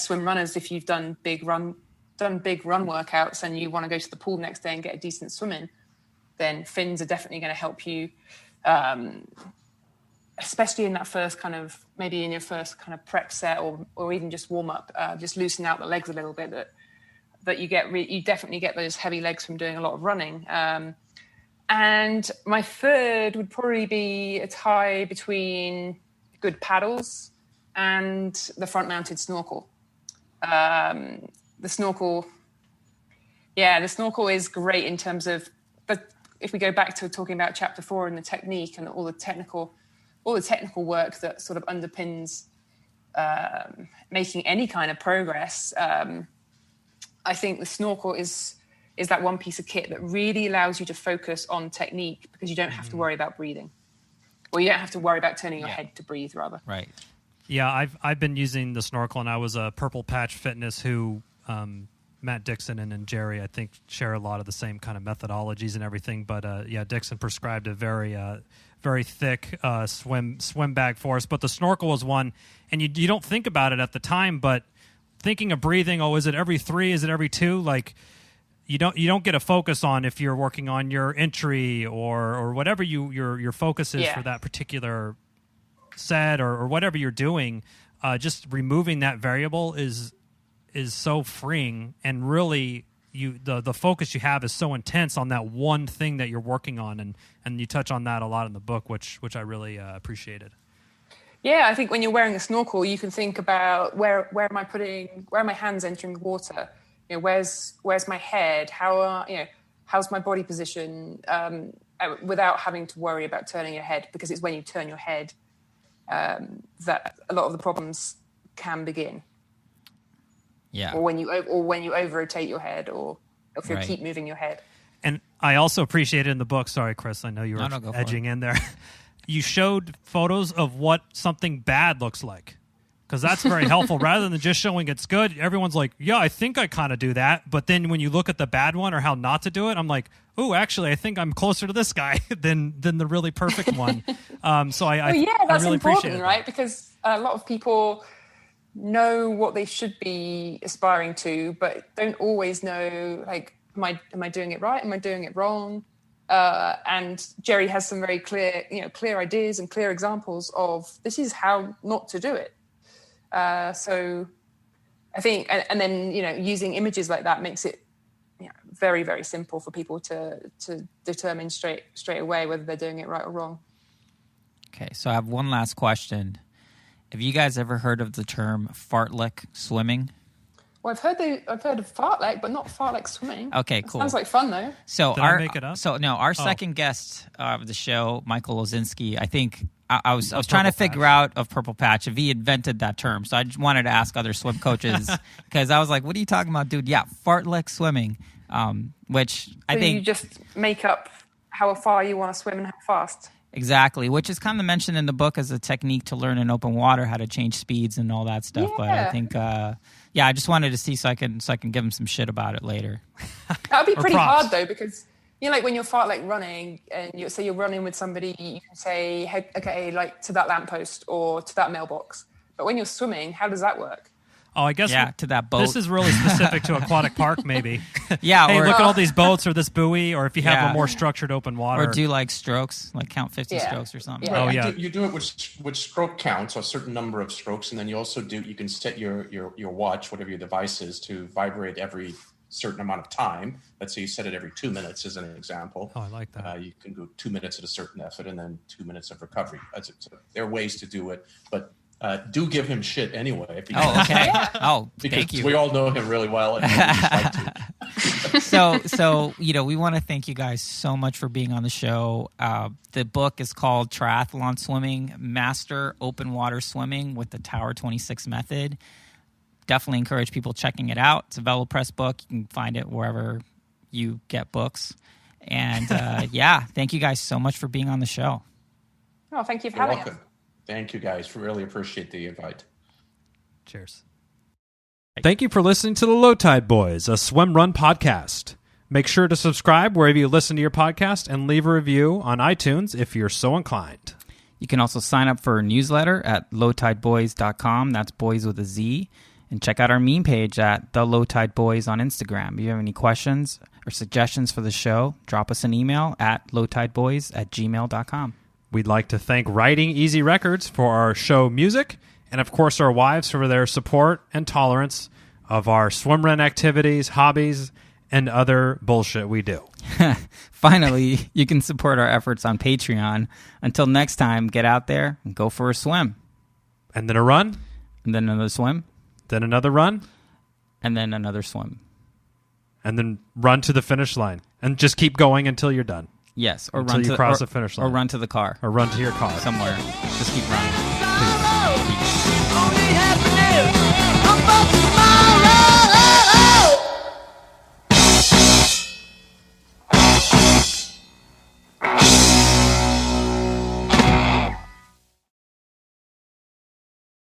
swim runners, if you've done big run workouts and you want to go to the pool next day and get a decent swim in, then fins are definitely going to help you. Especially in that first kind of, maybe in your first kind of prep set or even just warm up, just loosen out the legs a little bit, that you definitely get those heavy legs from doing a lot of running. And my third would probably be a tie between good paddles and the front mounted snorkel. The snorkel is great in terms of, but if we go back to talking about chapter 4 and the technique and all the technical work that sort of underpins making any kind of progress, I think the snorkel is is that one piece of kit that really allows you to focus on technique, because you don't have to worry about breathing, or you don't have to worry about turning your head to breathe, rather. Right. Yeah, I've been using the snorkel, and I was a Purple Patch Fitness who Matt Dixon and Gerry, I think, share a lot of the same kind of methodologies and everything. But Dixon prescribed a very thick swim bag for us. But the snorkel was one, and you don't think about it at the time, but thinking of breathing, is it every 3? Is it every 2? Like, you don't get a focus on if you're working on your entry or whatever your focus is for that particular set or whatever you're doing. Just removing that variable is so freeing, and really the focus you have is so intense on that one thing that you're working on, and you touch on that a lot in the book, which I really appreciated. Yeah, I think when you're wearing a snorkel, you can think about where am my hands entering the water? Where's my head? How's my body position? Without having to worry about turning your head, because it's when you turn your head that a lot of the problems can begin. Yeah. Or when you over rotate your head, or if you keep moving your head. And I also appreciated in the book. Sorry, Chris, I know you were edging in there. You showed photos of what something bad looks like, because that's very helpful. Rather than just showing it's good, everyone's like, yeah, I think I kind of do that. But then when you look at the bad one or how not to do it, I'm like, oh, actually, I think I'm closer to this guy than the really perfect one. That's really important, right? That. Because a lot of people know what they should be aspiring to, but don't always know, like, am I doing it right? Am I doing it wrong? And Gerry has some very clear ideas and clear examples of this is how not to do it. So I think, and then, using images like that makes it very, very simple for people to determine straight away whether they're doing it right or wrong. Okay, so I have one last question. Have you guys ever heard of the term fartlek swimming? Well, I've heard of fartlek, but not fartlek swimming. Okay, cool. Sounds like fun, though. So Did I make it up? So no, our second guest of the show, Michael Lozinski, I think I was trying to figure out of Purple Patch if he invented that term. So I just wanted to ask other swim coaches, because I was like, "What are you talking about, dude?" Yeah, fartlek swimming, which I think you just make up how far you want to swim and how fast. Exactly, which is kind of mentioned in the book as a technique to learn in open water how to change speeds and all that stuff. Yeah. But I think, I just wanted to see so I can give him some shit about it later. That would be pretty hard though, because like when you're fartlek running and you're running with somebody, you can say, hey, okay, like to that lamppost or to that mailbox. But when you're swimming, how does that work? Oh, I guess to that boat. This is really specific to aquatic park, maybe. Yeah. Hey, or, look at all these boats or this buoy, or if you have a more structured open water. Or do like strokes, like count 50 strokes or something. Yeah. Oh, yeah. You do it with stroke counts, a certain number of strokes, and then you also you can set your watch, whatever your device is, to vibrate every certain amount of time. Let's say you set it every 2 minutes as an example. Oh, I like that. You can go 2 minutes at a certain effort and then 2 minutes of recovery. So there are ways to do it, but do give him shit anyway. Oh, okay. Because thank you. We all know him really well. And like So we want to thank you guys so much for being on the show. The book is called Triathlon Swimming, Master Open Water Swimming with the Tower 26 Method. Definitely encourage people checking it out. It's a VeloPress book. You can find it wherever you get books. And thank you guys so much for being on the show. Oh, thank you for You're having welcome. us. Thank you, guys. Really appreciate the invite. Cheers. Thank you for listening to the Low Tide Boyz, a Swimrun podcast. Make sure to subscribe wherever you listen to your podcast and leave a review on iTunes if you're so inclined. You can also sign up for a newsletter at lowtideboyz.com. That's boys with a Z. And check out our meme page at the Low Tide Boyz on Instagram. If you have any questions or suggestions for the show, drop us an email at lowtideboyz@gmail.com. We'd like to thank Writing Easy Records for our show music, and of course our wives for their support and tolerance of our swimrun activities, hobbies, and other bullshit we do. Finally, you can support our efforts on Patreon. Until next time, get out there and go for a swim. And then a run. And then another swim. Then another run. And then another swim. And then run to the finish line. And just keep going until you're done. Yes, or until run you cross the finish line. Or run to the car. Or run to your car. Somewhere. Just keep running. Peace.